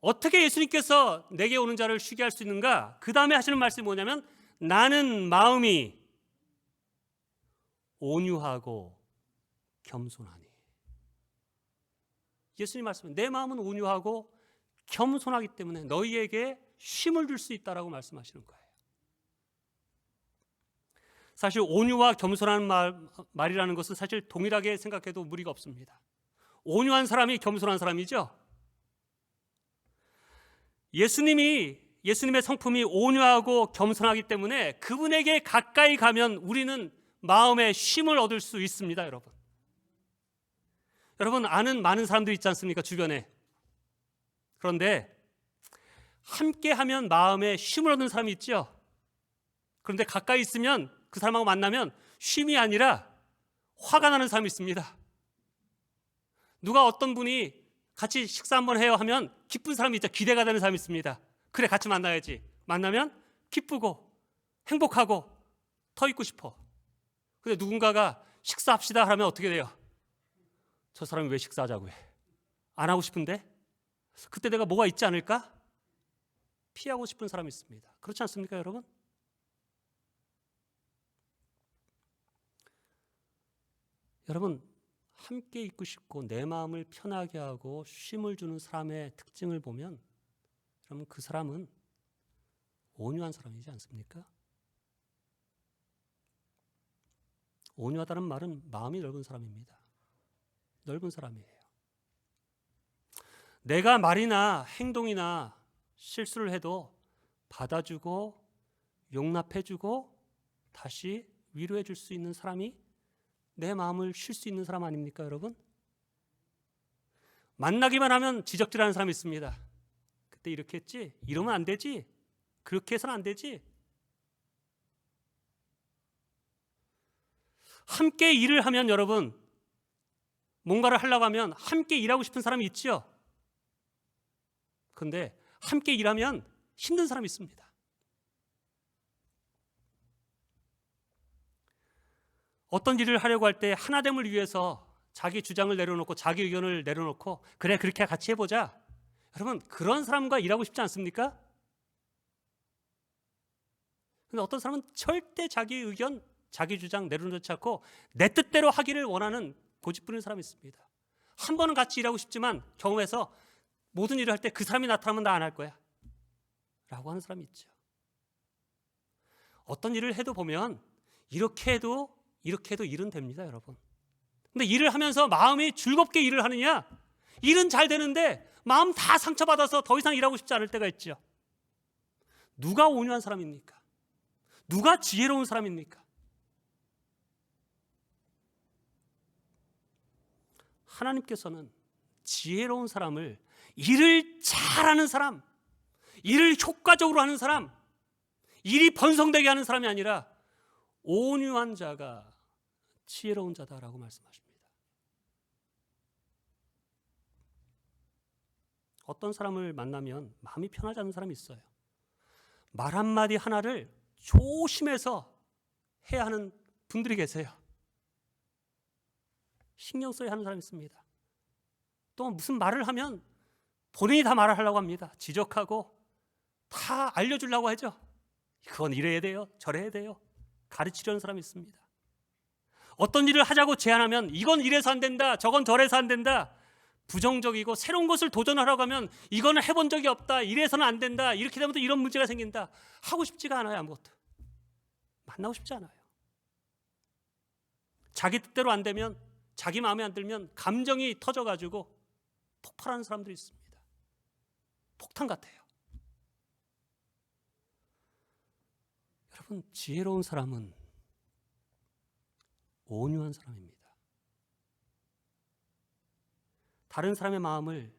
어떻게 예수님께서 내게 오는 자를 쉬게 할 수 있는가? 그 다음에 하시는 말씀이 뭐냐면 나는 마음이 온유하고 겸손하니. 예수님 말씀은 내 마음은 온유하고 겸손하기 때문에 너희에게 쉼을 줄 수 있다라고 말씀하시는 거예요. 사실 온유와 겸손한 말이라는 것은 사실 동일하게 생각해도 무리가 없습니다. 온유한 사람이 겸손한 사람이죠. 예수님의 성품이 온유하고 겸손하기 때문에 그분에게 가까이 가면 우리는 마음의 쉼을 얻을 수 있습니다. 여러분 아는 많은 사람들이 있지 않습니까? 주변에. 그런데 함께 하면 마음에 쉼을 얻는 사람이 있죠. 그런데 가까이 있으면 그 사람하고 만나면 쉼이 아니라 화가 나는 사람이 있습니다. 누가 어떤 분이 같이 식사 한번 해요 하면 기쁜 사람이 있죠. 기대가 되는 사람이 있습니다. 그래 같이 만나야지. 만나면 기쁘고 행복하고 더 있고 싶어. 근데 누군가가 식사합시다 하면 어떻게 돼요? 저 사람이 왜 식사하자고 해? 안 하고 싶은데? 그때 내가 뭐가 있지 않을까? 피하고 싶은 사람이 있습니다. 그렇지 않습니까, 여러분? 여러분, 함께 있고 싶고 내 마음을 편하게 하고 쉼을 주는 사람의 특징을 보면 여러분, 그 사람은 온유한 사람이지 않습니까? 온유하다는 말은 마음이 넓은 사람입니다. 넓은 사람이에요. 내가 말이나 행동이나 실수를 해도 받아주고 용납해주고 다시 위로해 줄 수 있는 사람이 내 마음을 쉴 수 있는 사람 아닙니까, 여러분? 만나기만 하면 지적질하는 사람이 있습니다. 그때 이렇게 했지? 이러면 안 되지? 그렇게 해서는 안 되지? 함께 일을 하면 여러분, 뭔가를 하려고 하면 함께 일하고 싶은 사람이 있지요. 그런데 함께 일하면 힘든 사람이 있습니다. 어떤 일을 하려고 할 때 하나됨을 위해서 자기 주장을 내려놓고 자기 의견을 내려놓고 그래 그렇게 같이 해보자. 여러분, 그런 사람과 일하고 싶지 않습니까? 근데 어떤 사람은 절대 자기 의견, 자기 주장 내려놓지 않고 내 뜻대로 하기를 원하는 고집부리는 사람이 있습니다. 한 번은 같이 일하고 싶지만 경험해서 모든 일을 할 때 그 사람이 나타나면 나 안 할 거야 라고 하는 사람이 있죠. 어떤 일을 해도 보면 이렇게 해도 일은 됩니다, 여러분. 근데 일을 하면서 마음이 즐겁게 일을 하느냐? 일은 잘 되는데 마음 다 상처받아서 더 이상 일하고 싶지 않을 때가 있죠. 누가 온유한 사람입니까? 누가 지혜로운 사람입니까? 하나님께서는 지혜로운 사람을, 일을 잘하는 사람, 일을 효과적으로 하는 사람, 일이 번성되게 하는 사람이 아니라 온유한 자가 지혜로운 자다라고 말씀하십니다. 어떤 사람을 만나면 마음이 편하지 않은 사람이 있어요. 말 한마디 하나를 조심해서 해야 하는 분들이 계세요. 신경 써야 하는 사람이 있습니다. 또 무슨 말을 하면 본인이 다 말을 하려고 합니다. 지적하고 다 알려주려고 하죠. 그건 이래야 돼요, 저래야 돼요. 가르치려는 사람이 있습니다. 어떤 일을 하자고 제안하면 이건 이래서 안 된다, 저건 저래서 안 된다. 부정적이고 새로운 것을 도전하려고 하면 이거는 해본 적이 없다, 이래서는 안 된다, 이렇게 되면 또 이런 문제가 생긴다. 하고 싶지가 않아요. 아무것도 만나고 싶지 않아요. 자기 뜻대로 안 되면, 자기 마음에 안 들면 감정이 터져가지고 폭발하는 사람들이 있습니다. 폭탄 같아요. 여러분, 지혜로운 사람은 온유한 사람입니다. 다른 사람의 마음을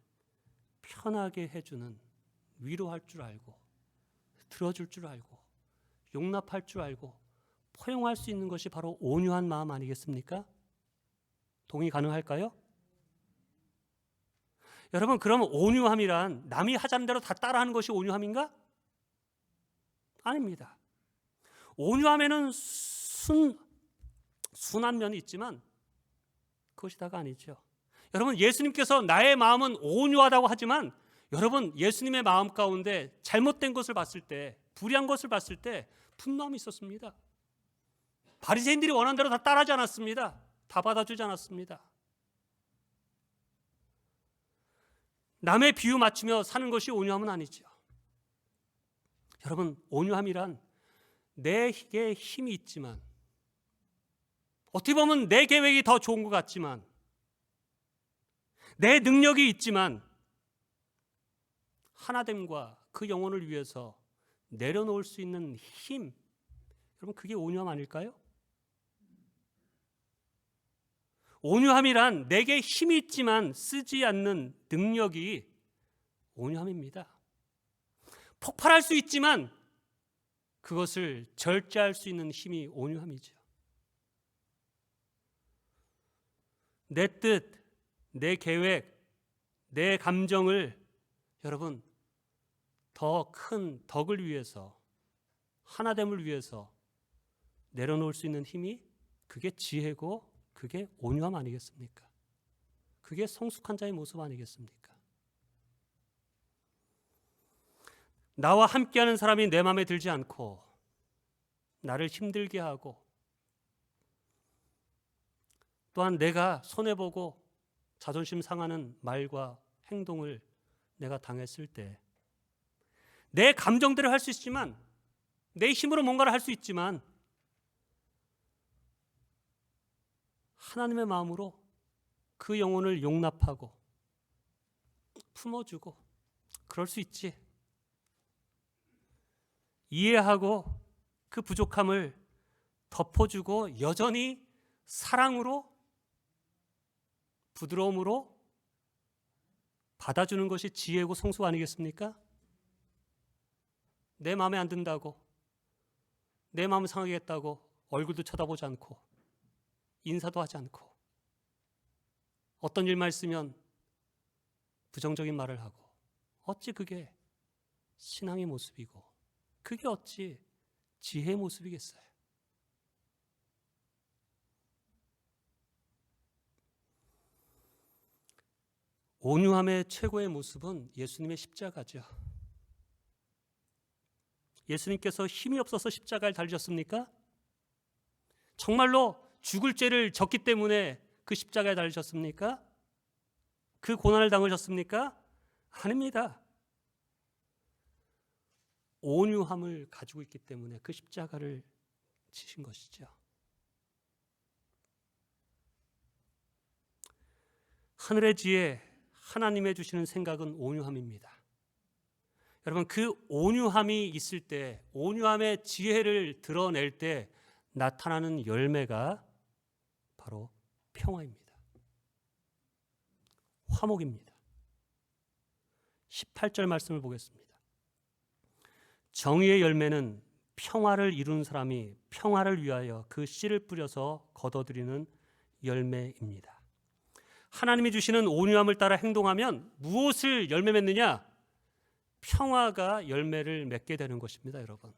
편하게 해주는, 위로할 줄 알고 들어줄 줄 알고 용납할 줄 알고 포용할 수 있는 것이 바로 온유한 마음 아니겠습니까? 동의 가능할까요? 여러분, 그러면 온유함이란 남이 하자는 대로 다 따라하는 것이 온유함인가? 아닙니다. 온유함에는 순한 면이 있지만 그것이 다가 아니죠. 여러분, 예수님께서 나의 마음은 온유하다고 하지만 여러분, 예수님의 마음 가운데 잘못된 것을 봤을 때, 불의한 것을 봤을 때 분노함이 있었습니다. 바리새인들이 원하는 대로 다 따라하지 않았습니다. 다 받아주지 않았습니다. 남의 비유 맞추며 사는 것이 온유함은 아니죠. 여러분, 온유함이란 내게 힘이 있지만, 어떻게 보면 내 계획이 더 좋은 것 같지만, 내 능력이 있지만 하나됨과 그 영혼을 위해서 내려놓을 수 있는 힘, 여러분, 그게 온유함 아닐까요? 온유함이란 내게 힘이 있지만 쓰지 않는 능력이 온유함입니다. 폭발할 수 있지만 그것을 절제할 수 있는 힘이 온유함이죠. 내 뜻, 내 계획, 내 감정을 여러분 더 큰 덕을 위해서 하나됨을 위해서 내려놓을 수 있는 힘이 그게 지혜고 그게 온유함 아니겠습니까? 그게 성숙한 자의 모습 아니겠습니까? 나와 함께하는 사람이 내 마음에 들지 않고 나를 힘들게 하고 또한 내가 손해보고 자존심 상하는 말과 행동을 내가 당했을 때 내 감정대로 할 수 있지만 내 힘으로 뭔가를 할 수 있지만 하나님의 마음으로 그 영혼을 용납하고 품어주고 그럴 수 있지. 이해하고 그 부족함을 덮어주고 여전히 사랑으로 부드러움으로 받아주는 것이 지혜고 성숙 아니겠습니까? 내 마음에 안 든다고 내 마음 상하게 했다고 얼굴도 쳐다보지 않고 인사도 하지 않고 어떤 일만 있으면 부정적인 말을 하고 어찌 그게 신앙의 모습이고 그게 어찌 지혜의 모습이겠어요? 온유함의 최고의 모습은 예수님의 십자가죠. 예수님께서 힘이 없어서 십자가를 달리셨습니까? 정말로 죽을 죄를 졌기 때문에 그 십자가에 달리셨습니까? 그 고난을 당하셨습니까? 아닙니다. 온유함을 가지고 있기 때문에 그 십자가를 지신 것이죠. 하늘의 지혜, 하나님의 주시는 생각은 온유함입니다. 여러분, 그 온유함이 있을 때, 온유함의 지혜를 드러낼 때 나타나는 열매가 바로 평화입니다. 화목입니다. 18절 말씀을 보겠습니다. 정의의 열매는 평화를 이루는 사람이 평화를 위하여 그 씨를 뿌려서 거둬들이는 열매입니다. 하나님이 주시는 온유함을 따라 행동하면 무엇을 열매 맺느냐? 평화가 열매를 맺게 되는 것입니다, 여러분.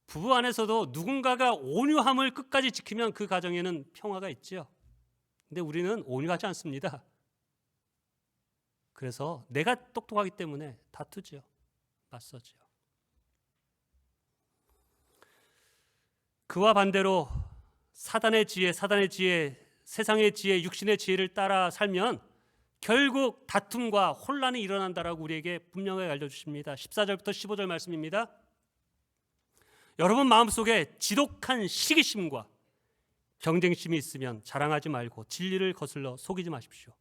부부 안에서도 누군가가 온유함을 끝까지 지키면 그 가정에는 평화가 있죠. 근데 우리는 온유하지 않습니다. 그래서 내가 똑똑하기 때문에 다투죠. 맞서죠. 그와 반대로 사단의 지혜, 세상의 지혜, 육신의 지혜를 따라 살면 결국 다툼과 혼란이 일어난다라고 우리에게 분명하게 알려주십니다. 14절부터 15절 말씀입니다. 여러분 마음속에 지독한 시기심과 경쟁심이 있으면 자랑하지 말고 진리를 거슬러 속이지 마십시오.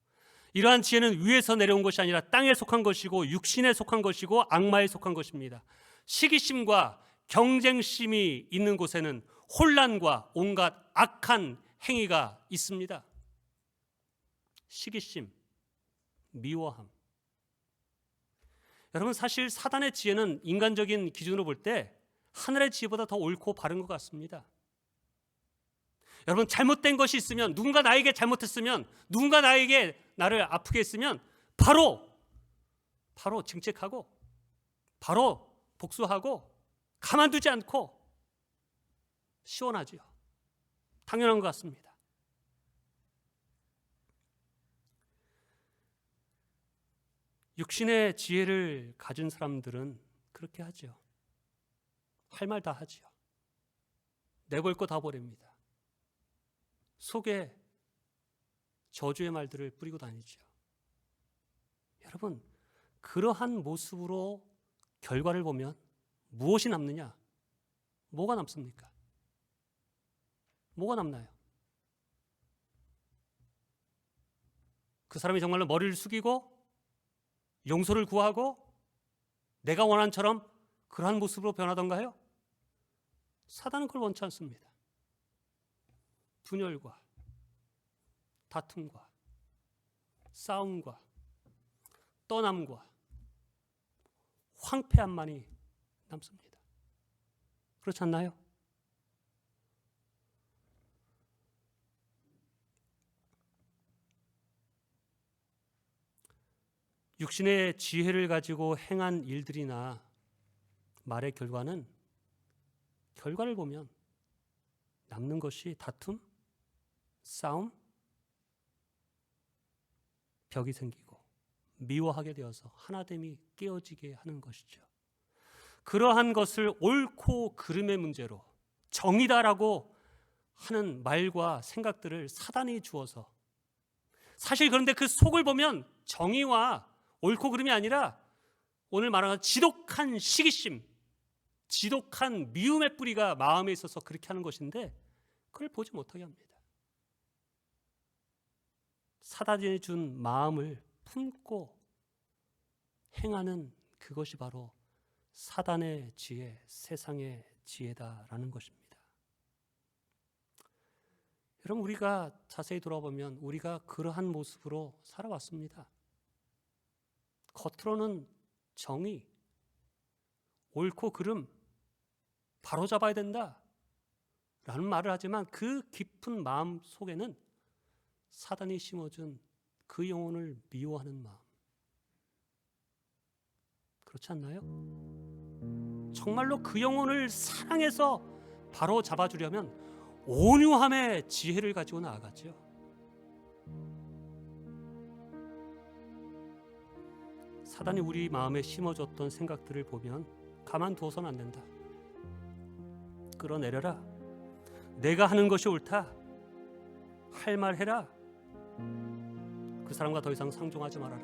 이러한 지혜는 위에서 내려온 것이 아니라 땅에 속한 것이고 육신에 속한 것이고 악마에 속한 것입니다. 시기심과 경쟁심이 있는 곳에는 혼란과 온갖 악한 행위가 있습니다. 시기심, 미워함. 여러분 사실 사단의 지혜는 인간적인 기준으로 볼 때 하늘의 지혜보다 더 옳고 바른 것 같습니다. 여러분 잘못된 것이 있으면 누군가 나에게 잘못했으면 누군가 나를 아프게 했으면 바로 증책하고 바로 복수하고 가만두지 않고 시원하지요. 당연한 것 같습니다. 육신의 지혜를 가진 사람들은 그렇게 하죠. 할 말 다 하지요. 내볼 거 다 버립니다. 속에 저주의 말들을 뿌리고 다니죠. 여러분, 그러한 모습으로 결과를 보면 무엇이 남느냐? 뭐가 남습니까? 뭐가 남나요? 그 사람이 정말로 머리를 숙이고 용서를 구하고 내가 원한 처럼 그러한 모습으로 변하던가요? 사단은 그걸 원치 않습니다. 분열과 다툼과 싸움과 떠남과 황폐함만이 남습니다. 그렇지 않나요? 육신의 지혜를 가지고 행한 일들이나 말의 결과는 결과를 보면 남는 것이 다툼, 싸움, 벽이 생기고 미워하게 되어서 하나됨이 깨어지게 하는 것이죠. 그러한 것을 옳고 그름의 문제로 정의다라고 하는 말과 생각들을 사단이 주어서, 사실 그런데 그 속을 보면 정의와 옳고 그름이 아니라 오늘 말하는 지독한 시기심, 지독한 미움의 뿌리가 마음에 있어서 그렇게 하는 것인데 그걸 보지 못하게 합니다. 사단이 준 마음을 품고 행하는 그것이 바로 사단의 지혜, 세상의 지혜다라는 것입니다. 여러분, 우리가 자세히 돌아보면 우리가 그러한 모습으로 살아왔습니다. 겉으로는 정의, 옳고 그름, 바로잡아야 된다 라는 말을 하지만 그 깊은 마음 속에는 사단이 심어준 그 영혼을 미워하는 마음, 그렇지 않나요? 정말로 그 영혼을 사랑해서 바로 잡아주려면 온유함의 지혜를 가지고 나아가죠. 사단이 우리 마음에 심어줬던 생각들을 보면 가만두어서는 안 된다. 끌어내려라. 내가 하는 것이 옳다. 할 말 해라. 그 사람과 더 이상 상종하지 말아라.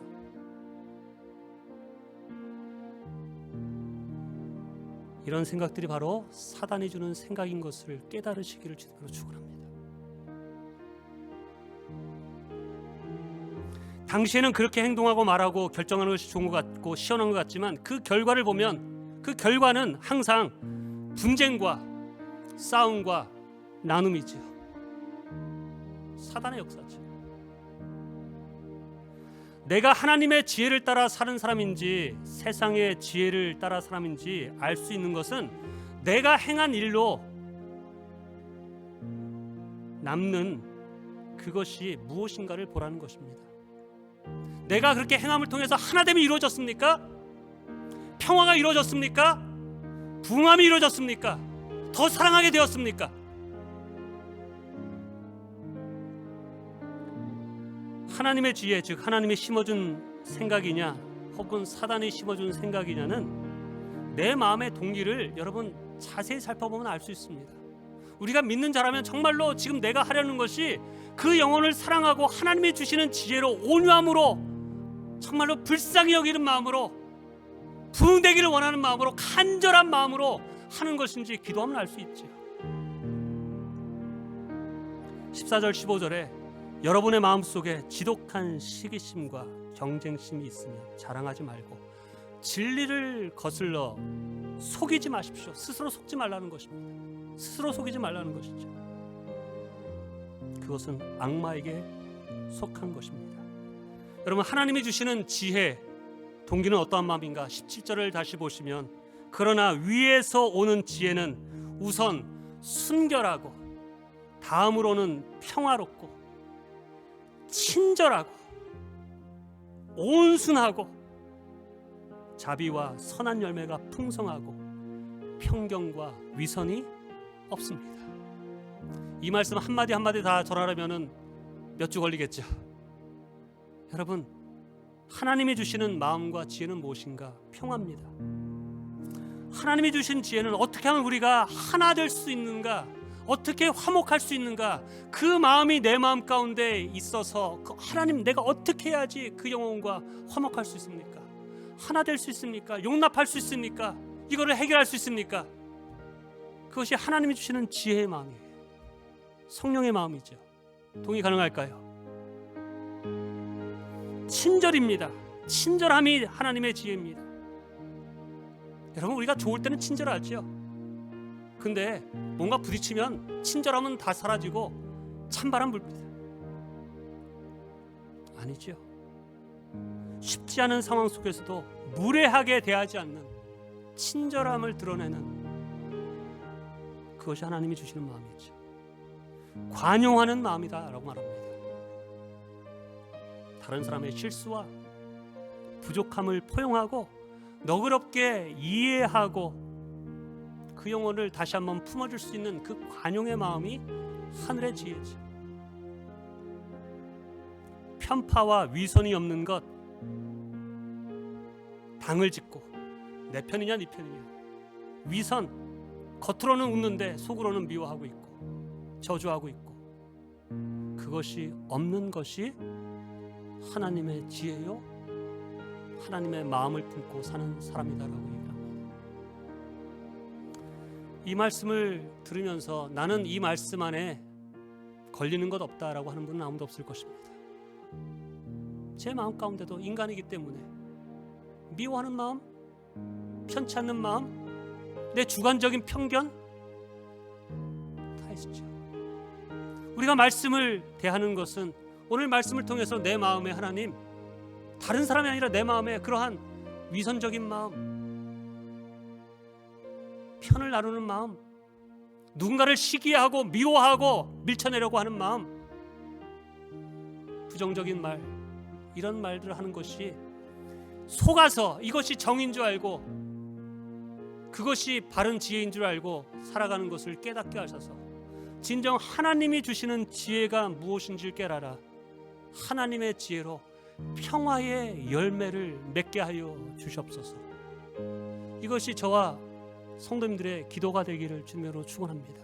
이런 생각들이 바로 사단이 주는 생각인 것을 깨달으시기를 주님으로 축원합니다. 당시에는 그렇게 행동하고 말하고 결정하는 것이 좋은 것 같고 시원한 것 같지만 그 결과를 보면 그 결과는 항상 분쟁과 싸움과 나눔이지요. 사단의 역사죠. 내가 하나님의 지혜를 따라 사는 사람인지 세상의 지혜를 따라 사람인지 알 수 있는 것은 내가 행한 일로 남는 그것이 무엇인가를 보라는 것입니다. 내가 그렇게 행함을 통해서 하나됨이 이루어졌습니까? 평화가 이루어졌습니까? 부흥함이 이루어졌습니까? 더 사랑하게 되었습니까? 하나님의 지혜, 즉 하나님이 심어준 생각이냐 혹은 사단이 심어준 생각이냐는 내 마음의 동기를 여러분 자세히 살펴보면 알 수 있습니다. 우리가 믿는 자라면 정말로 지금 내가 하려는 것이 그 영혼을 사랑하고 하나님이 주시는 지혜로 온유함으로 정말로 불쌍히 여기는 마음으로 부흥되기를 원하는 마음으로 간절한 마음으로 하는 것인지 기도하면 알 수 있죠. 14절 15절에 여러분의 마음속에 지독한 시기심과 경쟁심이 있으면 자랑하지 말고 진리를 거슬러 속이지 마십시오. 스스로 속지 말라는 것입니다. 스스로 속이지 말라는 것이죠. 그것은 악마에게 속한 것입니다. 여러분, 하나님이 주시는 지혜 동기는 어떠한 마음인가? 17절을 다시 보시면 그러나 위에서 오는 지혜는 우선 순결하고 다음으로는 평화롭고 친절하고 온순하고 자비와 선한 열매가 풍성하고 평경과 위선이 없습니다. 이 말씀 한마디 한마디 다 전하려면 몇 주 걸리겠죠. 여러분, 하나님이 주시는 마음과 지혜는 무엇인가? 평화입니다. 하나님이 주신 지혜는 어떻게 하면 우리가 하나 될 수 있는가? 어떻게 화목할 수 있는가? 그 마음이 내 마음 가운데 있어서 하나님, 내가 어떻게 해야지 그 영혼과 화목할 수 있습니까? 하나 될 수 있습니까? 용납할 수 있습니까? 이거를 해결할 수 있습니까? 그것이 하나님이 주시는 지혜의 마음이에요. 성령의 마음이죠. 동의 가능할까요? 친절입니다. 친절함이 하나님의 지혜입니다. 여러분, 우리가 좋을 때는 친절하죠. 근데 뭔가 부딪히면 친절함은 다 사라지고 찬바람 불니다. 아니죠. 쉽지 않은 상황 속에서도 무례하게 대하지 않는 친절함을 드러내는 그것이 하나님이 주시는 마음이죠. 관용하는 마음이다라고 말합니다. 다른 사람의 실수와 부족함을 포용하고 너그럽게 이해하고 그 영혼을 다시 한번 품어줄 수 있는 그 관용의 마음이 하늘의 지혜지. 편파와 위선이 없는 것, 당을 짓고 내 편이냐 네 편이냐, 위선, 겉으로는 웃는데 속으로는 미워하고 있고 저주하고 있고, 그것이 없는 것이 하나님의 지혜요 하나님의 마음을 품고 사는 사람이다라고 얘기합니다. 이 말씀을 들으면서 나는 이 말씀 안에 걸리는 것 없다라고 하는 분은 아무도 없을 것입니다. 제 마음 가운데도 인간이기 때문에 미워하는 마음, 편치 않는 마음, 내 주관적인 편견 다 있죠. 우리가 말씀을 대하는 것은 오늘 말씀을 통해서 내 마음에 하나님, 다른 사람이 아니라 내 마음에 그러한 위선적인 마음, 편을 나누는 마음, 누군가를 시기하고 미워하고 밀쳐내려고 하는 마음, 부정적인 말, 이런 말들을 하는 것이 속아서 이것이 정인 줄 알고 그것이 바른 지혜인 줄 알고 살아가는 것을 깨닫게 하셔서 진정 하나님이 주시는 지혜가 무엇인지를 깨달아 하나님의 지혜로 평화의 열매를 맺게 하여 주시옵소서. 이것이 저와 성도님들의 기도가 되기를 주님으로 축원합니다.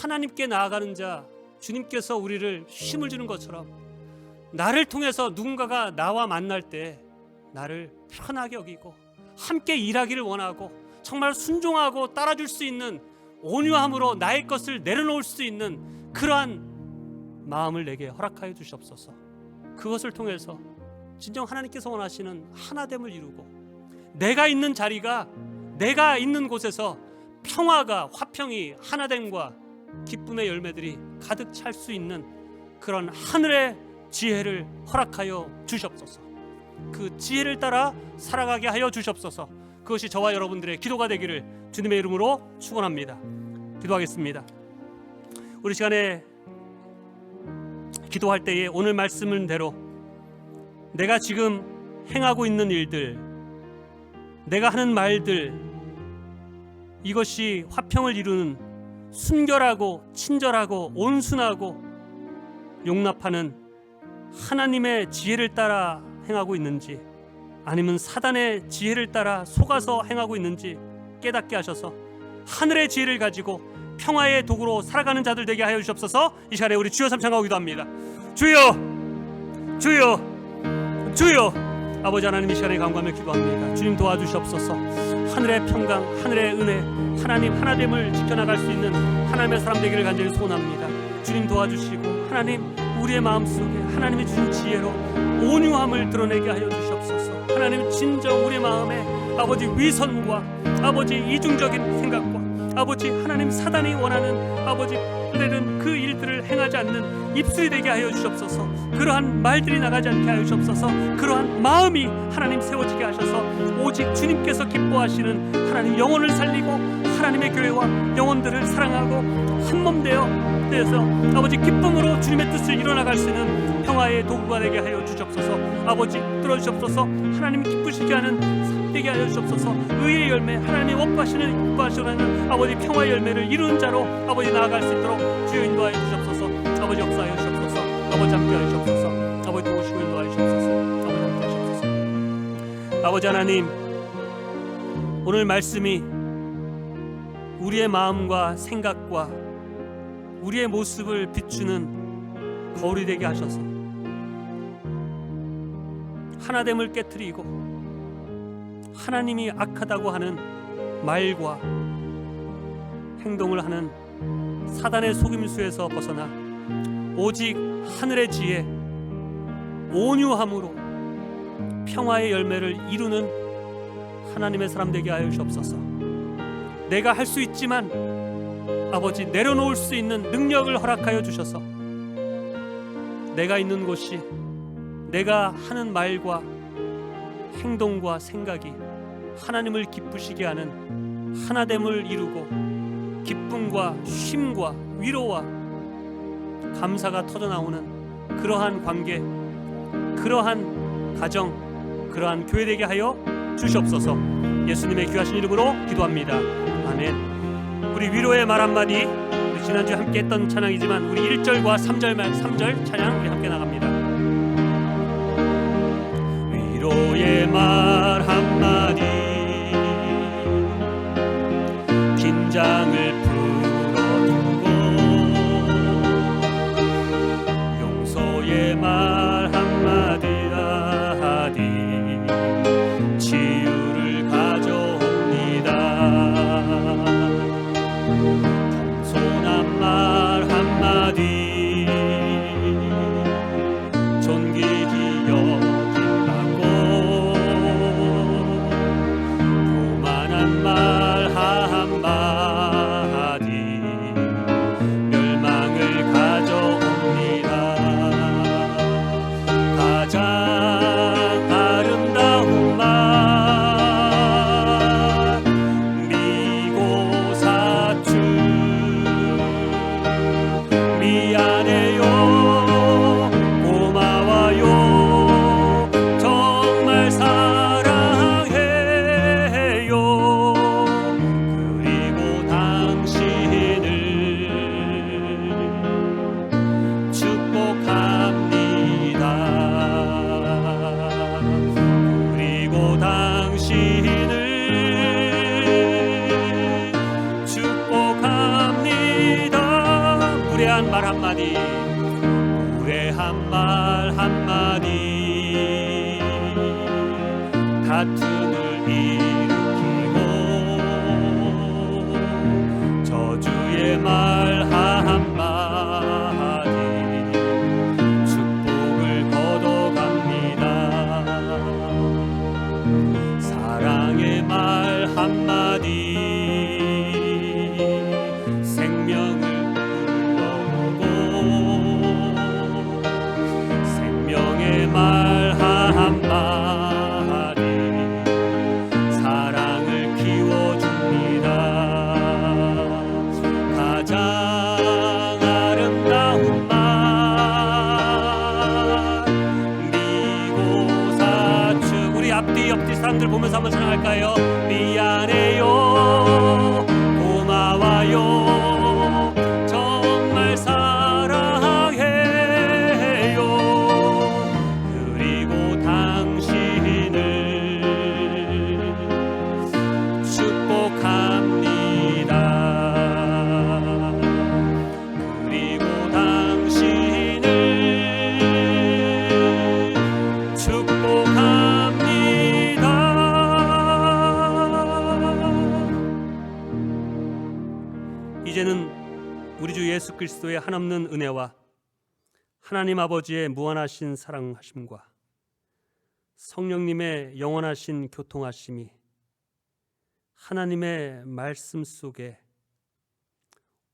하나님께 나아가는 자, 주님께서 우리를 힘을 주는 것처럼 나를 통해서 누군가가 나와 만날 때 나를 편하게 여기고 함께 일하기를 원하고 정말 순종하고 따라줄 수 있는 온유함으로 나의 것을 내려놓을 수 있는 그러한 마음을 내게 허락하여 주시옵소서. 그것을 통해서 진정 하나님께서 원하시는 하나됨을 이루고 내가 있는 자리가, 내가 있는 곳에서 평화가, 화평이, 하나됨과 기쁨의 열매들이 가득 찰 수 있는 그런 하늘의 지혜를 허락하여 주시옵소서. 그 지혜를 따라 살아가게 하여 주시옵소서. 그것이 저와 여러분들의 기도가 되기를 주님의 이름으로 축원합니다. 기도하겠습니다. 우리 시간에 기도할 때에 오늘 말씀대로 내가 지금 행하고 있는 일들, 내가 하는 말들, 이것이 화평을 이루는 순결하고 친절하고 온순하고 용납하는 하나님의 지혜를 따라 행하고 있는지, 아니면 사단의 지혜를 따라 속아서 행하고 있는지 깨닫게 하셔서 하늘의 지혜를 가지고 평화의 도구로 살아가는 자들 되게 하여 주시옵소서. 이 시간에 우리 주여 삼창하고 기도합니다. 주여, 주여, 주여. 아버지 하나님, 이 시간에 간구하며 기도합니다. 주님 도와주시옵소서. 하늘의 평강, 하늘의 은혜, 하나님 하나됨을 지켜나갈 수 있는 하나님의 사람 되기를 간절히 소원합니다. 주님 도와주시고 하나님, 우리의 마음속에 하나님이 주신 지혜로 온유함을 드러내게 하여 주시옵소서. 하나님, 진정 우리의 마음에 아버지 위선과 아버지 이중적인 생각과 아버지 하나님 사단이 원하는 아버지 때는 그 일들을 행하지 않는 입술이 되게 하여 주시옵소서. 그러한 말들이 나가지 않게 하여 주시옵소서. 그러한 마음이 하나님 세워지게 하셔서 오직 주님께서 기뻐하시는 하나님 영혼을 살리고 하나님의 교회와 영혼들을 사랑하고 한몸 되어 아버지 기쁨으로 주님의 뜻을 이뤄나갈 수 있는 평화의 도구가 되게 하여 주시옵소서. 아버지 들어주시옵소서. 하나님 기쁘시게 하는 되게 하여 주시옵소서. 의의 열매, 하나님의 원하시는 아버지 평화의 열매를 이루는 자로 아버지 나아갈 수 있도록 주여 인도하여 주시옵소서. 아버지 역사하여 주시옵소서. 아버지 함께하여 주시옵소서. 아버지 도우시고 인도하여 주시옵소서. 아버지 함께하여 주시옵소서. 아버지 하나님, 오늘 말씀이 우리의 마음과 생각과 우리의 모습을 비추는 거울이 되게 하셔서 하나됨을 깨트리고 하나님이 악하다고 하는 말과 행동을 하는 사단의 속임수에서 벗어나 오직 하늘의 지혜, 온유함으로 평화의 열매를 이루는 하나님의 사람 되게 하여 주옵소서. 내가 할 수 있지만 아버지 내려놓을 수 있는 능력을 허락하여 주셔서 내가 있는 곳이 내가 하는 말과 행동과 생각이 하나님을 기쁘시게 하는 하나됨을 이루고 기쁨과 쉼과 위로와 감사가 터져나오는 그러한 관계, 그러한 가정, 그러한 교회 되게 하여 주시옵소서. 예수님의 귀하신 이름으로 기도합니다. 아멘. 우리 위로의 말 한마디, 우리 지난주에 함께 했던 찬양이지만 우리 1절과 3절 찬양 우리 함께 나갑니다. 위로의 말 한마디, 긴장을 풀어두고 용서의 말 한마디 하디 치유를 가져옵니다. 겸손한 말 한마디 존귀히 여긴다고 교만한 말 한마디 멸망을 가져옵니다. 가장 아름다운 말 미고사주 미안해요 고마워요 정말 사랑해요 그리고 당신을 축복합니다. 그리고 당신을 축복합니다. 무례한 말 한마디, 무례한 말 한마디 다툼을 일으키고 저주의 말 한마디 축복을 거둬갑니다. 사랑의 말 한마디 생명을 불러오고 생명의 말 한마디 사랑을 키워줍니다. 가장 아름다운 말 미고사축 우리 앞뒤 옆뒤 사람들 보면서 한번 찬양할까요? 미안해요 고마워요 정말 사랑해요 그리고 당신을 축복합니다. 그리고 당신을 축복합니다. 이제는 우리 주 예수 그리스도의 한없는 은혜와 하나님 아버지의 무한하신 사랑하심과 성령님의 영원하신 교통하심이 하나님의 말씀 속에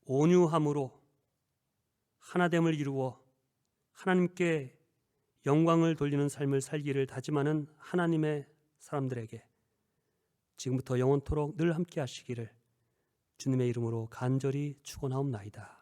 온유함으로 하나됨을 이루어 하나님께 영광을 돌리는 삶을 살기를 다짐하는 하나님의 사람들에게 지금부터 영원토록 늘 함께 하시기를 주님의 이름으로 간절히 축원하옵나이다.